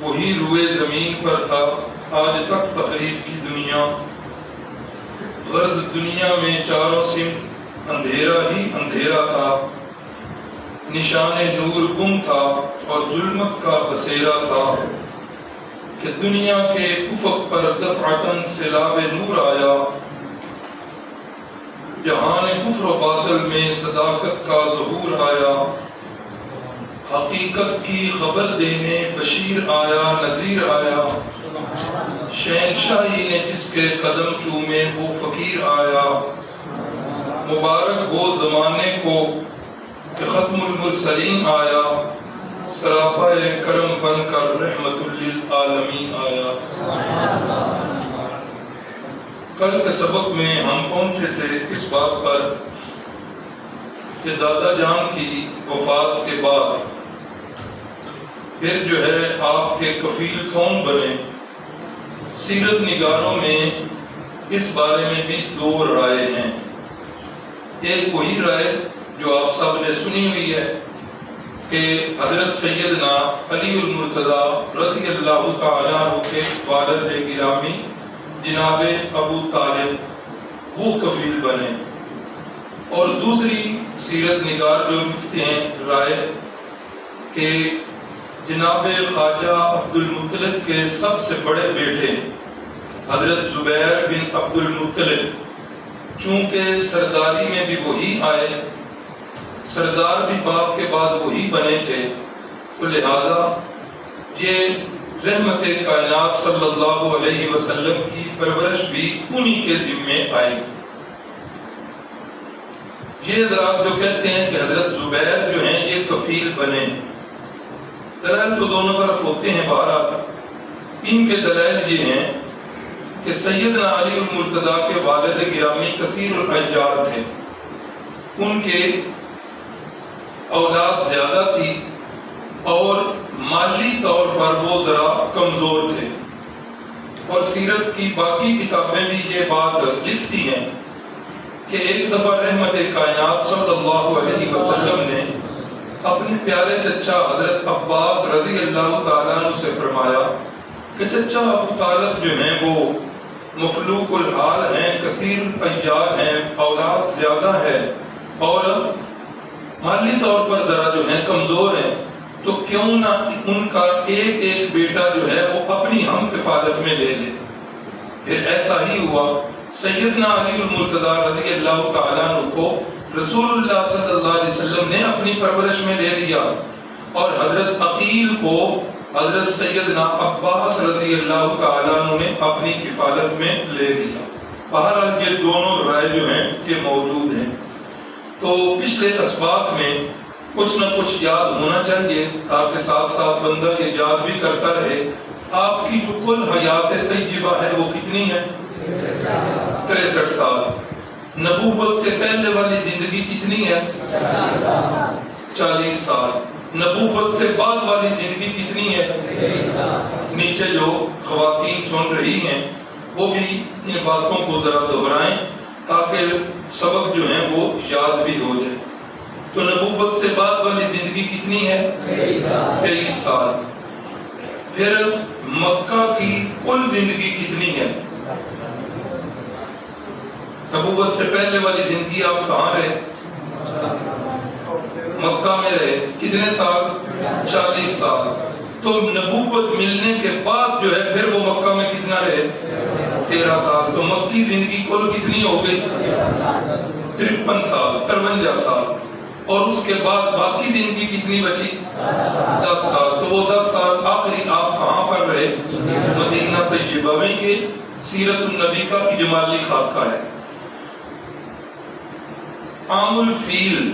وہی روئے زمین پر تھا آج تک تقریب کی دنیا، غرض دنیا میں چاروں سمت اندھیرا ہی اندھیرا تھا، نشان نور گم تھا اور ظلمت کا بسیرا تھا کہ دنیا کے افق پر دفعتاً سیلاب نور آیا، جہان کفر و باطل میں صداقت کا ظہور آیا، حقیقت کی خبر دینے بشیر آیا نذیر آیا، شہنشاہی نے جس کے قدم چومے وہ فقیر آیا، مبارک ہو زمانے کو کہ ختم المرسلین آیا، سراپا کرم بن کر رحمت للعالمین آیا۔ کل کے سبق میں ہم پہنچے تھے اس بات پر کہ دادا جان کی وفات کے بعد پھر جو ہے آپ کے کفیل کون بنے۔ سیرت نگاروں میں اس بارے میں بھی دو رائے ہیں۔ ایک وہی رائے جو آپ سب نے سنی ہوئی ہے کہ حضرت سیدنا علی المرتضی رضی اللہ تعالیٰ عنہ کے والد گرامی جناب ابو طالب وہ کفیل بنے، اور دوسری سیرت نگار جو لکھتے ہیں رائے کہ جناب خواجہ عبد المطلب کے سب سے بڑے بیٹے حضرت زبیر بن عبد المطلب چونکہ سرداری میں بھی وہی آئے، سردار بھی باپ کے بعد وہی بنے تھے، تو لہذا یہ رحمت کائنات صلی اللہ علیہ وسلم کی پرورش بھی انہی کے ذمے آئی۔ یہ حضرات جو کہتے ہیں کہ حضرت زبیر جو ہیں یہ کفیل بنے، دلائل تو دونوں طرف ہوتے ہیں، بہرحال ان کے دلائل یہ ہیں کہ سیدنا علی المرتضی کے والد گرامی کثیر الاحجار تھے، ان کے اولاد زیادہ تھی اور مالی طور پر وہ ذرا کمزور تھے، اور سیرت کی باقی کتابیں بھی یہ بات لکھتی ہیں کہ ایک دفعہ رحمت کائنات صلی اللہ علیہ وسلم نے اپنے پیارے چچا حضرت عباس رضی اللہ تعالیٰ عنہ سے فرمایا کہ چچا ابو طالب جو ہیں وہ مفلوق الحال ہیں، کثیر الاحجار ہیں، اولاد زیادہ ہے اور مالی طور پر ذرا جو ہے کمزور ہیں، تو کیوں نہ ان کا ایک ایک بیٹا جو ہے وہ اپنی ہم کفالت میں لے لے۔ پھر ایسا ہی ہوا، سیدنا علی المرتضی رضی اللہ تعالیٰ عنہ کو رسول اللہ صلی اللہ علیہ وسلم نے اپنی پرورش میں لے لیا، اور حضرت عقیل کو حضرت سیدنا عباس رضی اللہ تعالیٰ عنہ نے اپنی کفالت میں لے لیا۔ بہرحال یہ دونوں رائے جو ہیں یہ موجود ہیں۔ تو پچھلے اسباق میں کچھ نہ کچھ یاد ہونا چاہیے تاکہ ساتھ ساتھ بندہ یہ یاد بھی کرتا رہے۔ آپ کی جو کل حیات طیبہ ہے وہ کتنی ہے؟ 63 سال۔ نبوت سے پہلے والی زندگی کتنی ہے؟ 40 سال۔ نبوت سے بعد والی زندگی کتنی ہے؟ نیچے جو خواتین سن رہی ہیں وہ بھی ان باتوں کو ذرا دہرائیں تاکہ سبق جو ہیں وہ یاد بھی ہو جائے۔ تو نبوت سے بعد والی زندگی کتنی ہے؟ 23 سال۔ پھر مکہ کی کل زندگی کتنی ہے؟ نبوت سے پہلے والی زندگی آپ کہاں رہے؟ مکہ میں رہے۔ کتنے سال؟ 40 سال۔ تو نبوت ملنے کے بعد جو ہے پھر وہ مکہ میں کتنا رہے؟ 13 سال۔ تو مکی زندگی کل کتنی ہو گئی؟ 53 سال، 53 سال۔ اور اس کے بعد باقی زندگی کتنی بچی؟ 10 سال۔ تو وہ 10 سال آخری آپ کہاں پر رہے؟ مدینہ طیبہ میں، کہ سیرت النبی کا اجمالی خاکہ ہے۔ عام الفیل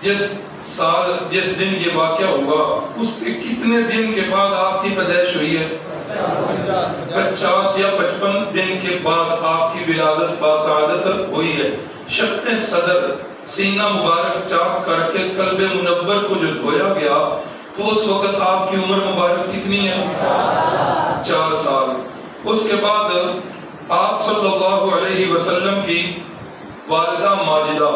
جس دن یہ واقعہ ہوا اس کے کتنے دن کے بعد آپ کی پیدائش ہوئی ہے؟ 50 یا 55 دن کے بعد آپ کی ولادت باسعادت ہوئی ہے۔ شق صدر، سینہ مبارک چاک کر کے قلب منور کو جو دھویا گیا تو اس وقت آپ کی عمر مبارک کتنی ہے؟ 4 سال۔ اس کے بعد آپ صلی اللہ علیہ وسلم کی والدہ ماجدہ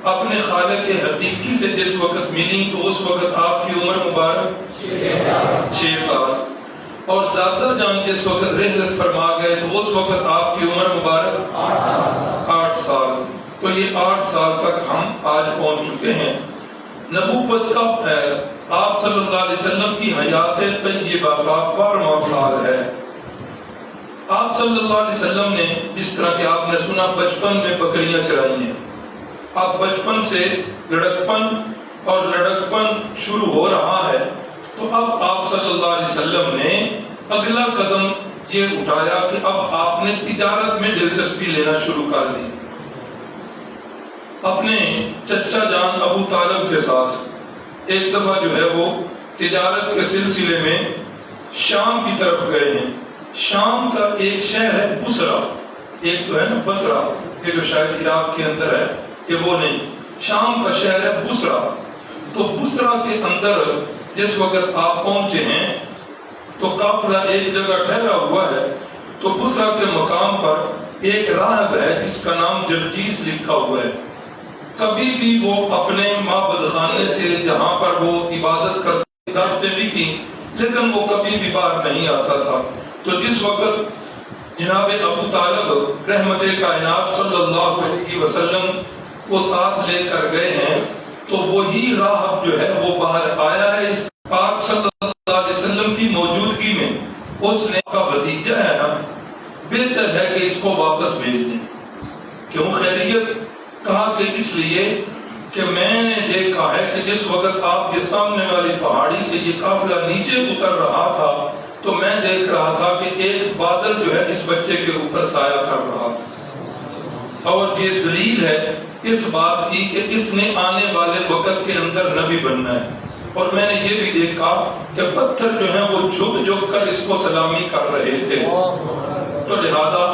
اپنے خالق حقیقی سے جس وقت ملی تو اس وقت آپ کی عمر مبارک 6 سال۔ اور دادا جان جس وقت رحلت فرما گئے تو اس وقت آپ کی عمر مبارک 8 سال. تو یہ 8 سال تک ہم آج پہنچ چکے ہیں. نبوت کا آپ صلی اللہ علیہ وسلم کی حیات طیبہ کا 12واں سال ہے. آپ صلی اللہ علیہ وسلم نے جس طرح کہ آپ نے سنا بچپن میں بکریاں چرائی ہیں. اب بچپن سے لڑکپن اور لڑکپن شروع ہو رہا ہے. تو اب آپ صلی اللہ علیہ وسلم نے اگلا قدم یہ اٹھایا کہ اب آپ نے تجارت میں دلچسپی لینا شروع کر دی. اپنے چچا جان ابو طالب کے ساتھ ایک دفعہ جو ہے وہ تجارت کے سلسلے میں شام کی طرف گئے ہیں. شام کا ایک شہر ہے بصرہ، ایک تو ہے نا بصرہ، یہ جو شاید عراق کے اندر ہے، یہ وہ نہیں. شام کا شہر ہے بصرہ. تو بصرہ کے اندر جس وقت آپ پہنچے ہیں تو قافلہ ایک جگہ ٹھہرا ہوا ہے. تو بصرہ کے مقام پر ایک راہب ہے جس کا نام جرجیس لکھا ہوا ہے. کبھی بھی وہ اپنے معبد خانے سے جہاں پر وہ عبادت کرتے بھی کی لیکن وہ کبھی بھی باہر نہیں آتا تھا. تو جس وقت جناب ابو طالب رحمت کائنات صلی اللہ علیہ وسلم کو ساتھ لے کر گئے ہیں تو وہی راہب جو ہے وہ باہر آیا ہے اس پاک صلی اللہ علیہ وسلم کی موجودگی میں. اس نے کا بھتیجا ہے نا، بہتر ہے کہ اس کو واپس بھیج دیں. کیوں خیریت؟ کہا کہ اس لیے کہ میں نے دیکھا ہے کہ جس وقت آپ کے سامنے والی پہاڑی سے یہ قافلہ نیچے اتر رہا تھا تو میں دیکھ رہا تھا کہ ایک بادل جو ہے اس بچے کے اوپر سایہ کر رہا تھا. اور یہ دلیل ہے اس بات کی کہ اس نے آنے والے وقت کے اندر نبی بننا ہے. اور میں نے یہ بھی دیکھا کہ پتھر جو ہیں وہ جھک جھک کر اس کو سلامی کر رہے تھے. تو لہذا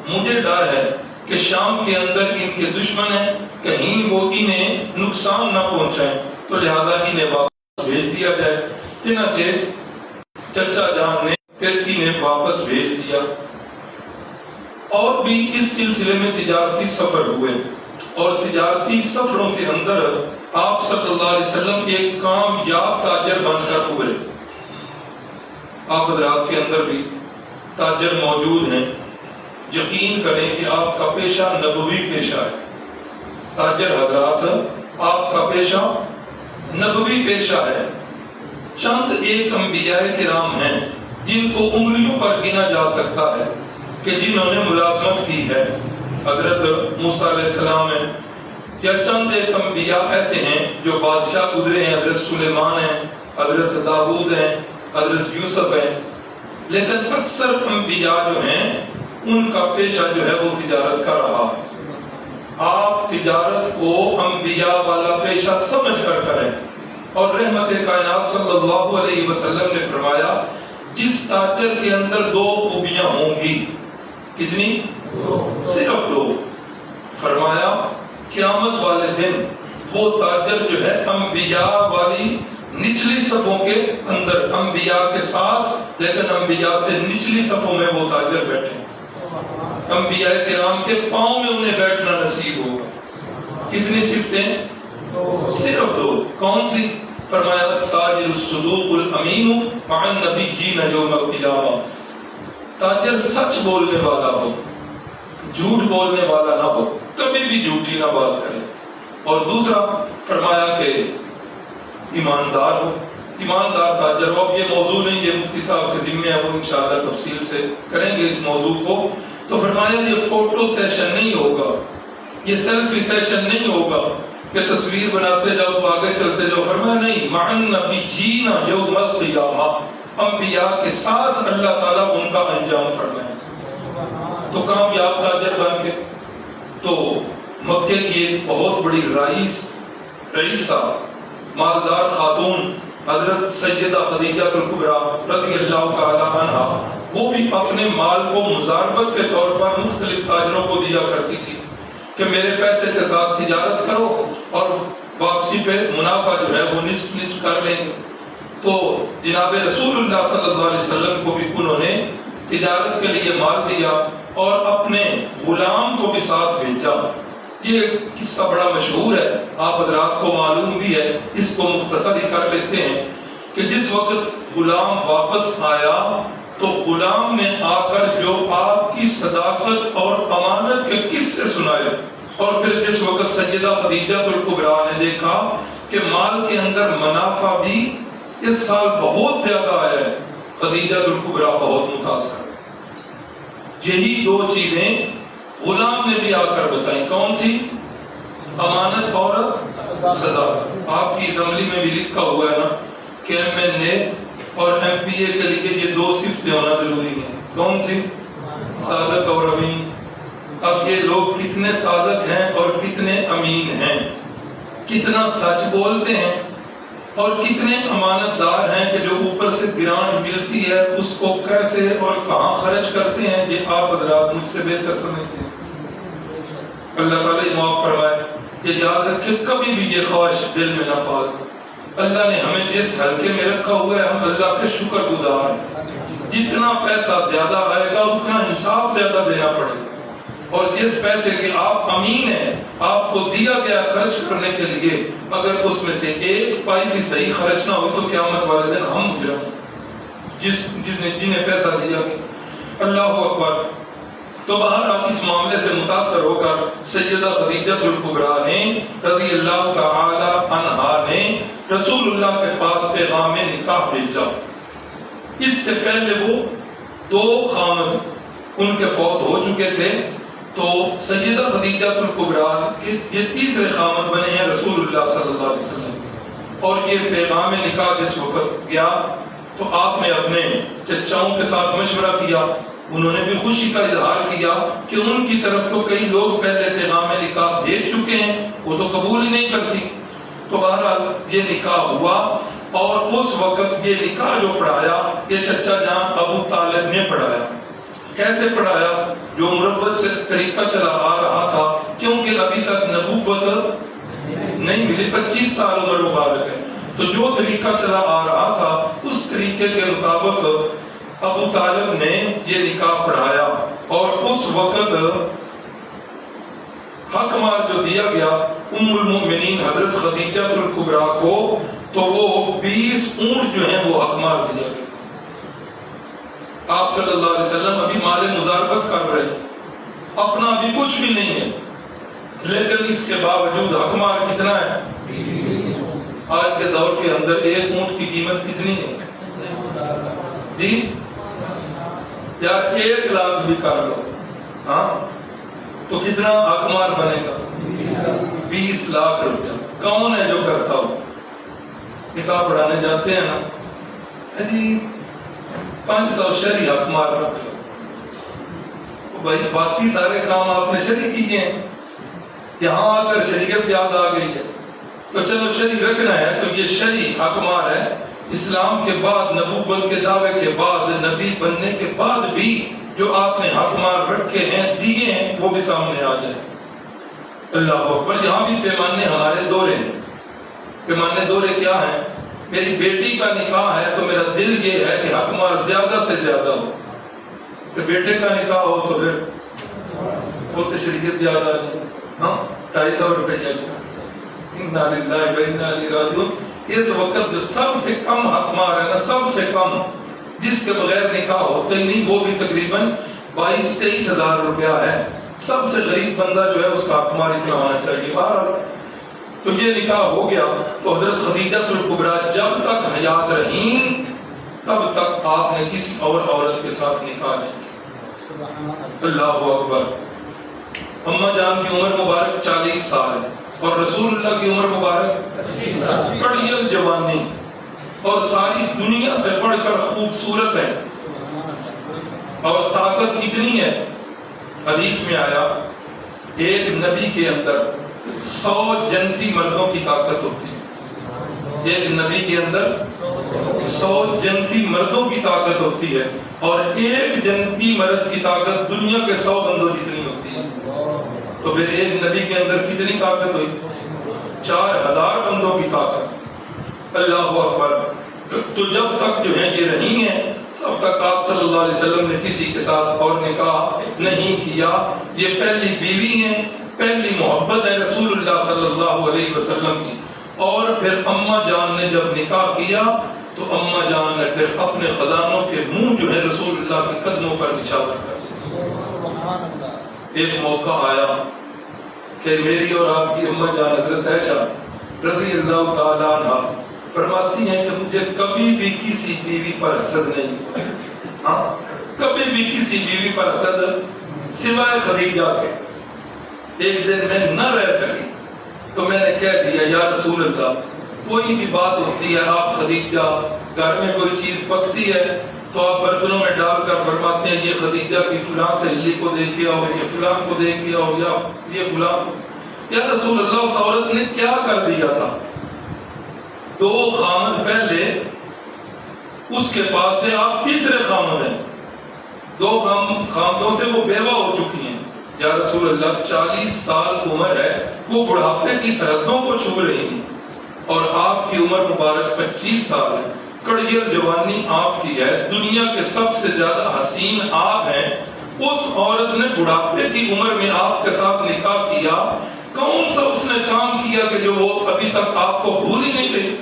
مجھے ڈر ہے کہ شام کے اندر ان کے دشمن ہیں، کہیں وہ انہیں نقصان نہ پہنچائیں، تو لہذا انہیں واپس بھیج دیا جائے. چنانچہ چچا جان نے پھر انہیں واپس بھیج دیا. اور بھی اس سلسلے میں تجارتی سفر ہوئے اور تجارتی سفروں کے اندر آپ صلی اللہ علیہ وسلم ایک کامیاب تاجر بن کر ہوئے. آپ حضرات کے اندر بھی تاجر موجود ہیں. یقین کریں کہ آپ کا پیشہ نبوی پیشہ ہے. تاجر حضرات آپ کا پیشہ نبوی پیشہ ہے. چند ایک انبیاء کرام ہیں جن کو انگلیوں پر گنا جا سکتا ہے کہ جنہوں نے ملازمت کی ہے. حضرت موسیٰ علیہ السلام ہیں، یا چند ایک انبیاء ایسے ہیں جو بادشاہ گزرے ہیں. حضرت سلیمان ہیں، حضرت داؤد ہیں، حضرت یوسف ہیں. لیکن اکثر انبیاء جو ہیں ان کا پیشہ جو ہے وہ تجارت کا رہا. آپ تجارت کو انبیاء والا پیشہ سمجھ کر کریں. اور رحمت کائنات صلی اللہ علیہ وسلم نے فرمایا جس تاجر کے اندر 2 خوبیاں ہوں گی، کتنی؟ صرف 2. فرمایا قیامت والے دن وہ تاجر جو ہے انبیاء والی نچلی صفوں کے اندر، انبیاء کے ساتھ لیکن انبیاء سے نچلی صفوں میں وہ تاجر بیٹھے. انبیاء کرام کے پاؤں میں انہیں بیٹھنا نصیب ہوگا. کتنی صفتیں؟ صرف 2. کون سی؟ فرمایا تاجر الصدوق الامین مع النبیین یوم القیامہ. تاجر سچ بولنے والا ہو، جھوٹ بولنے والا نہ ہو، کبھی بھی جھوٹی نہ بات کرے. اور دوسرا فرمایا کہ ایماندار ہو، ایماندار تاجر ہو. اب یہ موضوع نہیں، یہ مفتی صاحب کے ذمہ ہے، وہ انشاءاللہ تفصیل سے کریں گے اس موضوع کو. تو فرمایا یہ فوٹو سیشن نہیں ہوگا، یہ سیلفی سیشن نہیں ہوگا کہ تصویر بناتے جاؤ آگے چلتے جاؤ. فرمایا نہیں، مع النبیین یوم القیامہ، انبیاء کے ساتھ اللہ تعالیٰ ان کا انجام فرمائے. تو کامیاب تاجر بن کے تو مکے کی ایک بہت بڑی رئیسہ مالدار خاتون حضرت سیدہ خدیجہ الکبریٰ رضی اللہ تعالی عنہا، وہ بھی اپنے مال کو مزاربت کے طور پر مختلف تاجروں کو دیا کرتی تھی کہ میرے پیسے کے ساتھ تجارت کرو اور واپسی پہ منافع جو ہے وہ نصف نصف کر لیں. تو جناب رسول اللہ صلی اللہ علیہ وسلم کو بھی انہوں نے تجارت کے لیے مال دیا اور اپنے غلام کو بھی ساتھ بھیجا. یہ قصہ بڑا مشہور ہے، آپ حضرات کو معلوم بھی ہے، اس کو مختصر ہی کر لیتے ہیں کہ جس وقت غلام واپس آیا تو غلام نے آ کر جو آپ کی صداقت اور امانت کے قصے سنائے، اور پھر جس وقت سیدہ خدیجہ الکبریٰ نے دیکھا کہ مال کے اندر منافع بھی اس سال بہت زیادہ آیا ہے، خدیجہ الکبریٰ بہت متاثر۔ یہی دو چیزیں غلام نے بھی آ کر بتائیں، کون سی؟ امانت اور صداقت۔ آپ کی اسمبلی میں بھی لکھا ہوا ہے نا کہ MNA اور MPA کے لیے یہ دو صفتیں ہونا ضروری ہیں، کون سی؟ صادق اور امین۔ اب یہ لوگ کتنے صادق ہیں اور کتنے امین ہیں، کتنا سچ بولتے ہیں اور کتنے امانت دار ہیں کہ جو اوپر سے گرانٹ ملتی ہے اس کو کیسے اور کہاں خرچ کرتے ہیں، یہ آپ حضرات مجھ سے بہتر سمجھتے ہیں۔ اللہ تعالیٰ معاف فرمائے۔ یہ یاد رکھے کبھی بھی یہ خواہش دل میں نہ پال۔ اللہ نے ہمیں جس حلقے میں رکھا ہوا ہے ہم اللہ کے شکر گزار ہیں۔ جتنا پیسہ زیادہ آئے گا اتنا حساب زیادہ دینا پڑے گا، اور جس پیسے کے آپ امین ہیں، آپ کو دیا گیا خرچ کرنے کے لیے، اگر اس میں سے ایک پائی بھی صحیح خرچ نہ ہو تو قیامت والے دن ہم جنہیں پیسہ دیا گیا۔ اللہ اکبر۔ تو بہرحال اس معاملے سے متاثر ہو کر سیدہ خدیجہ الکبریٰ نے رضی اللہ تعالی عنہا نے رسول اللہ کے پاس پیغام نکاح بھیجا۔ اس سے پہلے وہ دو خامد ان کے فوت ہو چکے تھے، تو سیدہ خدیجہ الکبریٰ کے یہ تیسرے خامد بنے ہیں رسول اللہ صلی اللہ علیہ وسلم۔ اور یہ پیغام نکاح جس وقت گیا تو آپ نے اپنے چچاؤں کے ساتھ مشورہ کیا، انہوں نے بھی خوشی کا اظہار کیا کہ ان کی طرف تو کئی لوگ پہلے پیغام نکاح بھیج چکے ہیں، وہ تو قبول ہی نہیں کرتی۔ تو بہرحال یہ نکاح ہوا، اور اس وقت یہ نکاح جو پڑھایا یہ چچا جان ابو طالب نے پڑھایا۔ کیسے پڑھایا؟ جو مربت طریقہ چلا آ رہا تھا، کیونکہ ابھی تک نبوت نہیں ملی، 25 سال عمر مبارک ہے، تو جو طریقہ چلا آ رہا تھا اس طریقے کے مطابق ابو طالب نے یہ نکاح پڑھایا۔ اور اس وقت حق مال جو دیا گیا ام المؤمنین حضرت خدیجہ الکبریٰ کو، تو وہ 20 اونٹ جو ہیں وہ حق مال دیا گیا۔ آپ صلی اللہ علیہ وسلم ابھی مال مزاربت کر رہے ہیں، اپنا بھی کچھ بھی نہیں ہے، لیکن اس کے باوجود حق مال کتنا ہے؟ آج کے دور کے اندر ایک اونٹ کی قیمت کتنی ہے جی؟ یا 1 لاکھ بھی کر لو، ہاں تو کتنا حق مال بنے گا؟ 20 لاکھ روپیہ۔ کون ہے جو کرتا ہو؟ نکاح پڑھانے جاتے ہیں نا جی 500 شرعی حق مال رکھ لو، بھائی باقی سارے کام آپ نے شرعی کیے ہیں، یہاں آ کر شریعت یاد آ گئی ہے تو چلو شرعی رکھنا ہے، تو یہ شرعی حق مال ہے۔ اسلام کے بعد، نبوت کے دعوے کے بعد، نبی بننے کے بعد بھی جو آپ نے حق مال رکھے ہیں، دیے ہیں، وہ بھی سامنے آ جائے۔ اللہ اکبر۔ یہاں بھی پیمانے ہمارے دورے ہیں۔ پیمانے دورے کیا ہیں؟ میری بیٹی کا نکاح ہے تو میرا دل یہ ہے کہ حق مال زیادہ سے زیادہ ہو، کہ بیٹے کا نکاح ہو تو پھر وہ شریعت یاد آ جائے، ہاں 250 روپے انا للہ و انا الیہ راجعون۔ اس وقت سب سے کم حق مال ہے نا، سب سے کم جس کے بغیر نکاح ہوتا ہی نہیں، وہ بھی تقریباً 22-23 ہزار روپیہ ہے۔ سب سے غریب بندہ جو ہے اس کا حق مال اتنا ہونا چاہیے۔ بہرحال تو یہ نکاح ہو گیا، تو حضرت خدیجہ الکبریٰ جب تک حیات رہیں تب تک آپ نے کسی اور عورت کے ساتھ نکاح نہیں کیا۔ اللہ اکبر۔ اماں جان کی عمر مبارک 40 سال ہے، اور رسول اللہ کی عمر مبارک بڑی جوانی، اور ساری دنیا سے بڑھ کر خوبصورت ہے، اور طاقت کتنی ہے؟ حدیث میں آیا ایک نبی کے اندر 100 جنتی مردوں کی طاقت ہوتی ہے، ایک نبی کے اندر 100 جنتی مردوں کی طاقت ہوتی ہے، اور ایک جنتی مرد کی طاقت دنیا کے 100 بندوں جتنی ہوتی ہے۔ تو پھر ایک نبی کے اندر کتنی طاقت ہوئی؟ 4000 بندوں کی طاقت۔ اللہ اکبر۔ تو جب تک جو ہے یہ رہی ہیں تب تک آپ صلی اللہ علیہ وسلم نے کسی کے ساتھ اور نکاح نہیں کیا۔ یہ پہلی بیوی ہیں، پہلی محبت ہے رسول اللہ صلی اللہ علیہ وسلم کی۔ اور پھر اماں جان نے جب نکاح کیا تو اماں جان نے پھر اپنے خزانوں کے منہ جو ہے رسول رسول اللہ کے قدموں پر نچھاور کر. ایک موقع آیا کہ میری اور آپ کی اماں جان حضرت عائشہ رضی اللہ تعالیٰ عنہ فرماتی ہیں کہ مجھے کبھی بھی کسی بیوی پر حسد نہیں ہوا. ہاں کبھی بھی کسی بیوی پر حسد سوائے خدیجہ کے. ایک دن میں نہ رہ سکی تو میں نے کہہ دیا یا رسول اللہ کوئی بھی بات ہوتی ہے آپ خدیجہ گھر میں کوئی چیز پکتی ہے تو آپ برتنوں میں ڈال کر فرماتے ہیں یہ خدیجہ کی فلاں سہیلی کو دے کے آؤ, یہ فلاں کو دے کے آؤ, یا یہ فلاں کو. یا رسول اللہ اس عورت نے کیا کر دیا تھا؟ 2 خامد پہلے اس کے پاس تھے, آپ تیسرے خامد ہیں. 2 خامدوں سے وہ بیوہ ہو چکی ہیں. یا رسول اللہ 40 سال عمر ہے, وہ بڑھاپے کی سرحدوں کو چھو رہی ہیں اور آپ کی عمر مبارک 25 سال ہے. کڑیل جوانی آپ کی ہے, دنیا کے سب سے زیادہ حسین آپ ہیں. اس عورت نے بڑھاپے کی عمر میں آپ کے ساتھ نکاح کیا. کون سا اس نے کام کیا کہ جو وہ ابھی تک آپ کو بھول ہی نہیں گئی؟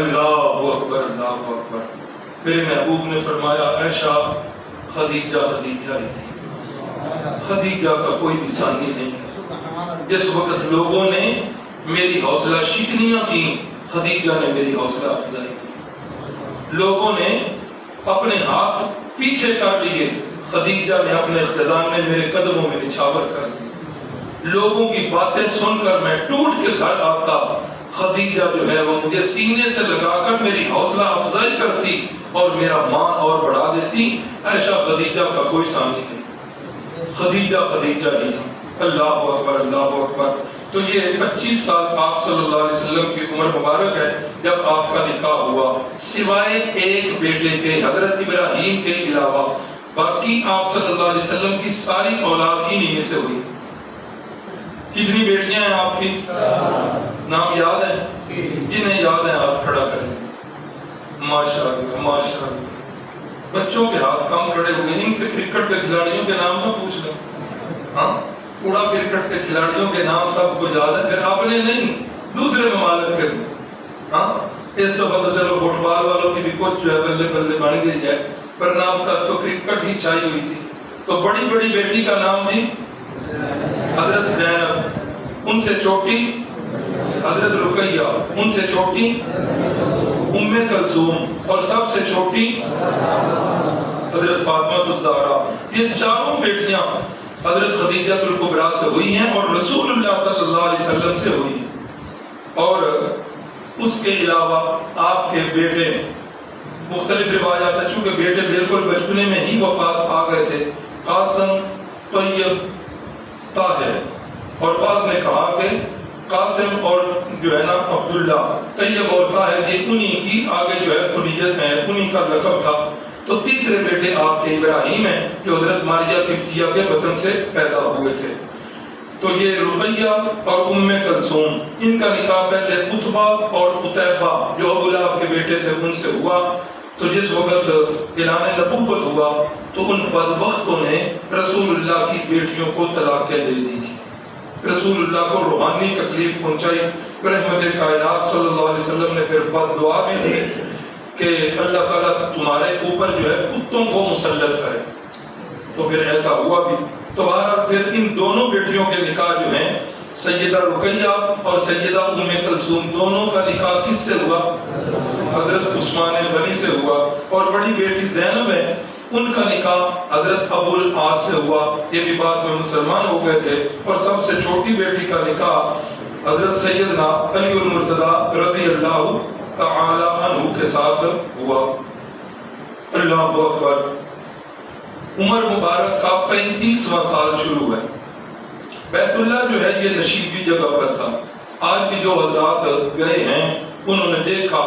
اللہ اکبر اللہ اکبر. میرے محبوب نے فرمایا عائشہ خدیجہ خدیجہ ہی تھی, خدیجہ کا کوئی بھی ثانی نہیں ہے. جس وقت لوگوں نے میری حوصلہ شکنیاں کی, خدیجہ نے میری حوصلہ افزائی کی. لوگوں نے اپنے ہاتھ پیچھے کر لیے, خدیجہ نے اپنے اقتدار میں میرے قدموں میں نچھاور کر دی. لوگوں کی باتیں سن کر میں ٹوٹ کے گھر آتا, خدیجہ جو ہے وہ مجھے سینے سے لگا کر میری حوصلہ افزائی کرتی اور میرا مان اور بڑھا دیتی. عائشہ خدیجہ کا کوئی ثانی نہیں, خدیجہ خدیجہ ہی. اللہ اکبر اللہ اکبر. تو یہ 25 سال آپ صلی اللہ علیہ وسلم کی عمر مبارک ہے جب آپ کا نکاح ہوا. سوائے ایک بیٹے کے حضرت ابراہیم کے علاوہ باقی آپ صلی اللہ علیہ وسلم کی ساری اولاد ہی نہیں سے ہوئی. کتنی بیٹیاں ہیں آپ کی؟ نام یاد ہے؟ جنہیں یاد ہے ہاتھ کھڑا کریں. ماشاءاللہ ماشاءاللہ. بچوں کے ہاتھ کم کھڑے ہوئے, ان سے کرکٹ کے کھلاڑیوں کے نام نہ پوچھ لیں. ہاں پورا کرکٹ کے کھلاڑیوں کے نام سب کو یاد ہے, پھر آپ نے نہیں دوسرے ممالک کے. ہاں اس دفعہ تو چلو فٹ بال والوں کی بھی کچھ جو ہے بلے بلے بن گئی ہے, پر نام تک تو کرکٹ ہی چھائی ہوئی تھی. تو بڑی بڑی بیٹی کا نام بھی حضرت زینب, ان سے چھوٹی حضرت رقیہ, ان سے چھوٹی ام کلثوم اور سب سے چھوٹی حضرت فاطمہ الزہرا. یہ چاروں بیٹیاں حضرت خدیجہ الکبریٰ سے ہوئی ہیں اور رسول اللہ صلی اللہ علیہ وسلم سے ہوئی ہیں. اور اس کے علاوہ آپ کے بیٹے, مختلف روایات ہیں چونکہ بیٹے بالکل بچپنے میں ہی وفات پا گئے تھے, قاسم طیب طاہر, اور بعض نے کہا کہ قاسم اور جو ہے نا عبداللہ, طیب اور طاہر یہ انہی کی آگے جو ہے کنیت ہے, انہی کا لقب تھا. تو تیسرے بیٹے آپ کے ابراہیم ہیں جو حضرت ماریہ قبطیہ کے بطن سے پیدا ہوئے تھے. تو یہ رقیہ اور ام کلثوم, ان کا نکاح پہلے عتبہ اور عتیبہ جو ابو لہب کے بیٹے تھے ان سے ہوا. تو جس وقت اعلان نبوت ہوا تو ان بدبختوں نے رسول اللہ کی بیٹیوں کو طلاقیں دے دی تھی. رسول اللہ کو روحانی تکلیف پہنچائی. رحمت کائنات صلی اللہ علیہ وسلم نے پھر بد دعا بھی دی کہ اللہ تعالیٰ تمہارے اوپر جو ہے کتوں کو مسلط کرے. تو پھر ایسا ہوا بھی. تو بہرحال پھر ان دونوں بیٹیوں کے نکاح جو ہیں سیدہ رقیہ اور سیدہ ام کلثوم, دونوں کا نکاح کس سے ہوا؟ حضرت عثمان غنی سے ہوا. اور بڑی بیٹی زینب ہے, ان کا نکاح حضرت ابو العاص سے ہوا. یہ بھی بعد میں مسلمان ہو گئے تھے. اور سب سے چھوٹی بیٹی کا نکاح حضرت سیدنا علی المرتضی رضی اللہ تعالی عنہ کے ساتھ ہوا. اللہ اکبر. عمر مبارک کا 35واں سال شروع ہے. بیت اللہ جو ہے یہ نشیبی جگہ پر تھا. آج بھی جو حضرات گئے ہیں انہوں نے دیکھا,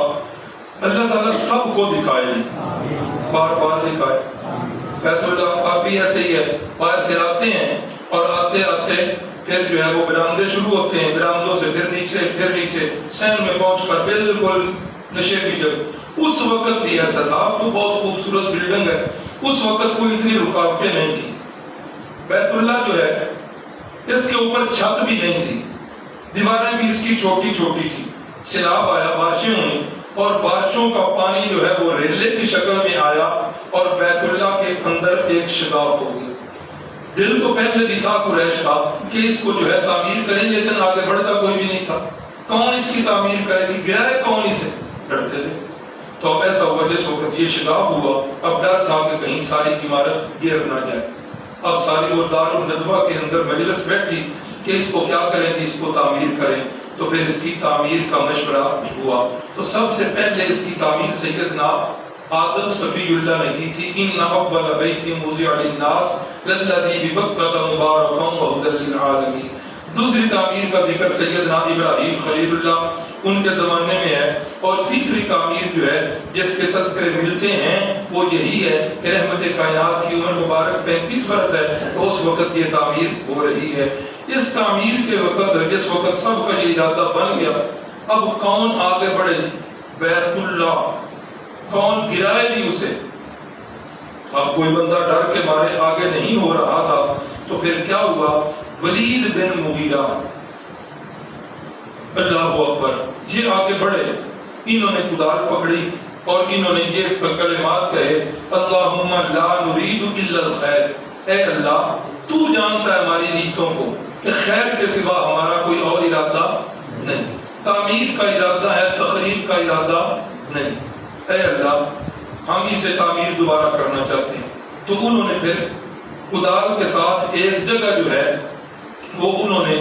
اللہ تعالیٰ سب کو دکھائے, بار بار دکھائے. بیت اللہ آپ بھی ایسے ہی ہے, باہر سے آتے ہیں اور آتے آتے پھر جو ہے وہ برآمدے شروع ہوتے ہیں, برآمدوں سے پھر نیچے سین میں پہنچ کر بالکل نشیبی جگہ. اس وقت بھی ایسا تھا, تو بہت خوبصورت بلڈنگ ہے, اس وقت کوئی اتنی رکاوٹیں نہیں تھی. بیت اللہ جو ہے اس کے اوپر چھت بھی نہیں تھی, دیواریں بھی اس کی چھوٹی چھوٹی تھی. سیلاب آیا, بارشیں ہوئی اور بارشوں کا پانی جو ہے وہ ریلے کی شکل میں آیا اور بیت اللہ کے اندر ایک شگاف ہو گئی۔ دل تو پہلے بھی تھا قریش کا کہ اس کو جو ہے تعمیر کریں، لیکن آگے بڑھتا کوئی بھی نہیں تھا۔ کون اس کی تعمیر کرے گی، گرائے کون اسے، ڈرتے تھے۔ تو اب ایسا ہوا جس وقت یہ شگاف ہوا، اب ڈر تھا کہ کہیں ساری عمارت گر نہ جائے۔ اب ساری وہ دار الندوہ کے اندر مجلس بیٹھی کہ اس کو کیا کریں گے، اس کو تعمیر کریں۔ تو پھر اس کی تعمیر کا مشورہ ہوا۔ تو سب سے پہلے اس کی تعمیر سیدنا آدم صفی اللہ نے کی تھی۔ ان اول بیت وضع للناس للذی ببکۃ مبارکا وہدی للعالمین۔ دوسری تعمیر کا ذکر سیدنا ابراہیم خلیل اللہ ان کے زمانے میں ہے، اور تیسری تعمیر جو ہے جس کے تذکرے ملتے ہیں وہ یہی ہے کہ رحمت کائنات کی عمر مبارک 35 برس ہے، تو اس وقت یہ تعمیر ہو رہی ہے۔ اس تعمیر کے وقت جس وقت سب کا یہ ارادہ بن گیا، اب کون آگے بڑھے، بیت اللہ کون گرائے گی اسے۔ اب کوئی بندہ ڈر کے مارے آگے نہیں ہو رہا تھا، تو پھر کیا ہوا، ولید بن مغیرہ، اللہ اکبر، یہ آگے بڑھے، انہوں نے کدال پکڑی اور انہوں نے یہ کلمات کہے، اللہم لا نرید الا الخیر، اے اللہ تو جانتا ہے ہماری نیتوں کو کہ خیر کے سوا ہمارا کوئی اور ارادہ نہیں، تعمیر کا ارادہ ہے، تخریب کا ارادہ نہیں، اے اللہ ہم اسے تعمیر دوبارہ کرنا چاہتے ہیں۔ تو انہوں نے پھر کدال کے ساتھ ایک جگہ جو ہے وہ انہوں نے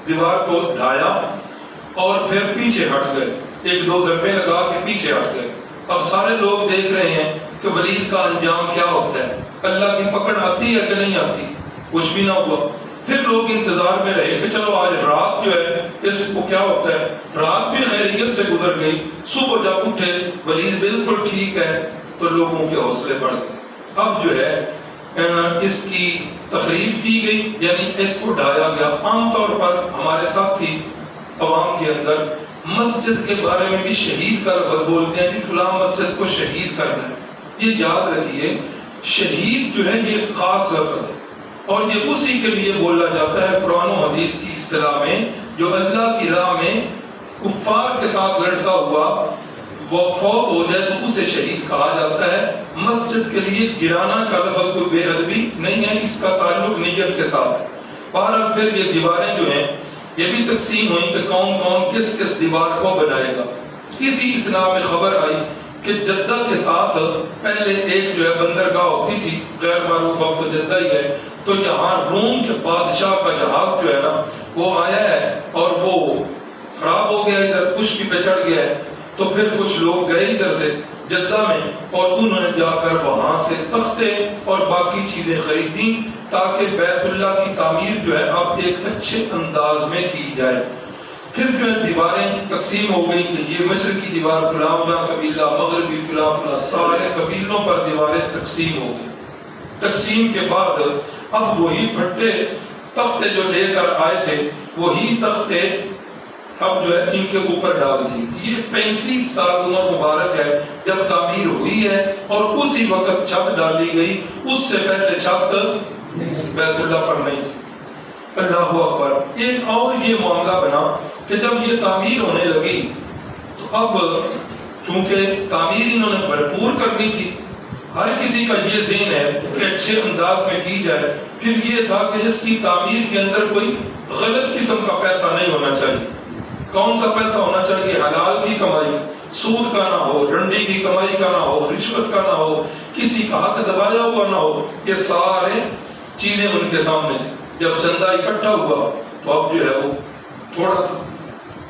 دیوار کو ڈھایا اور پھر پیچھے ہٹ گئے، ایک دو ضربے لگا کے پیچھے ہٹ گئے۔ اب سارے لوگ دیکھ رہے ہیں کہ ولید کا انجام کیا ہوتا ہے، اللہ کی پکڑ آتی ہے کہ نہیں آتی، کچھ بھی نہ ہوا۔ پھر لوگ انتظار میں رہے کہ چلو آج رات جو ہے اس کو کیا ہوتا ہے، رات بھی خیریت سے گزر گئی، صبح جب اٹھے ولید بالکل ٹھیک ہے، تو لوگوں کے حوصلے بڑھ گئے۔ اب جو ہے اس کی تخریب کی گئی، یعنی اس کو ڈھایا گیا۔ عام طور پر ہمارے ساتھی عوام کے اندر مسجد کے بارے میں بھی شہید کا لفظ بولتے ہیں کہ فلاں مسجد کو شہید کرنا ہے۔ یہ یاد رکھیے، شہید جو ہے یہ خاص لفظ ہے، اور یہ اسی کے لیے بولا جاتا ہے قرآن و حدیث کی اصطلاح میں، جو اللہ کی راہ میں کفار کے ساتھ لڑتا ہوا وہ فوت ہو جائے تو اسے شہید کہا جاتا ہے۔ مسجد کے لیے گرانا کا لفظ کوئی بے ادبی نہیں ہے، اس کا تعلق نیت کے ساتھ ہے۔ بہرحال پھر یہ دیواریں جو ہیں یہ بھی تقسیم ہوئی کہ کون کون کس کس دیوار کو بنائے گا۔ اسی اسنا میں خبر آئی کہ جدہ کے ساتھ پہلے ایک جو ہے بندرگاہ ہوتی تھی، غیر معروف اب تو جدہ ہی ہے، تو یہاں روم کے بادشاہ کا جہاز جو ہے نا وہ آیا ہے اور وہ خراب ہو گیا، ادھر خشکی پہ چڑھ گیا ہے۔ تو پھر کچھ لوگ گئے ادھر سے جدہ میں اور انہوں نے جا کر وہاں سے تختے اور باقی چیزیں خریدیں تاکہ بیت اللہ کی تعمیر جو ہے اب ایک اچھے انداز میں کی جائے۔ پھر جو ہے دیواریں تقسیم ہو گئی کہ یہ مشرقی دیوار فلاں فلاں قبیلہ، مغربی فلاں فلاں، سارے قبیلوں پر دیواریں تقسیم ہو گئی۔ تقسیم کے بعد اب وہی پھٹے تختے جو لے کر آئے تھے وہی تختے اب جو ہے ان کے اوپر ڈال دی۔ یہ 35 سال عمر مبارک ہے جب تعمیر ہوئی ہے، اور اسی وقت چھت ڈالی گئی، اس سے پہلے چھت بیت اللہ پر نہیں تھی۔ اللہ اکبر۔ ایک اور یہ معاملہ بنا کہ جب یہ تعمیر ہونے لگی تو اب چونکہ تعمیر انہوں نے بھرپور کرنی تھی، ہر کسی کا یہ ذہن ہے کہ اچھے انداز میں کی جائے، پھر یہ تھا کہ اس کی تعمیر کے اندر کوئی غلط قسم کا پیسہ نہیں ہونا چاہیے۔ کون سا پیسہ ہونا چاہیے؟ حلال کی کمائی، سود کا نہ ہو، رنڈی کی کمائی کا نہ ہو، رشوت کا نہ ہو، کسی کا حق دبایا ہوا نہ ہو۔ یہ سارے چیزیں ان کے سامنے تھی۔ جب چندہ اکٹھا ہوا تو اب جو ہے وہ تھوڑا تھا،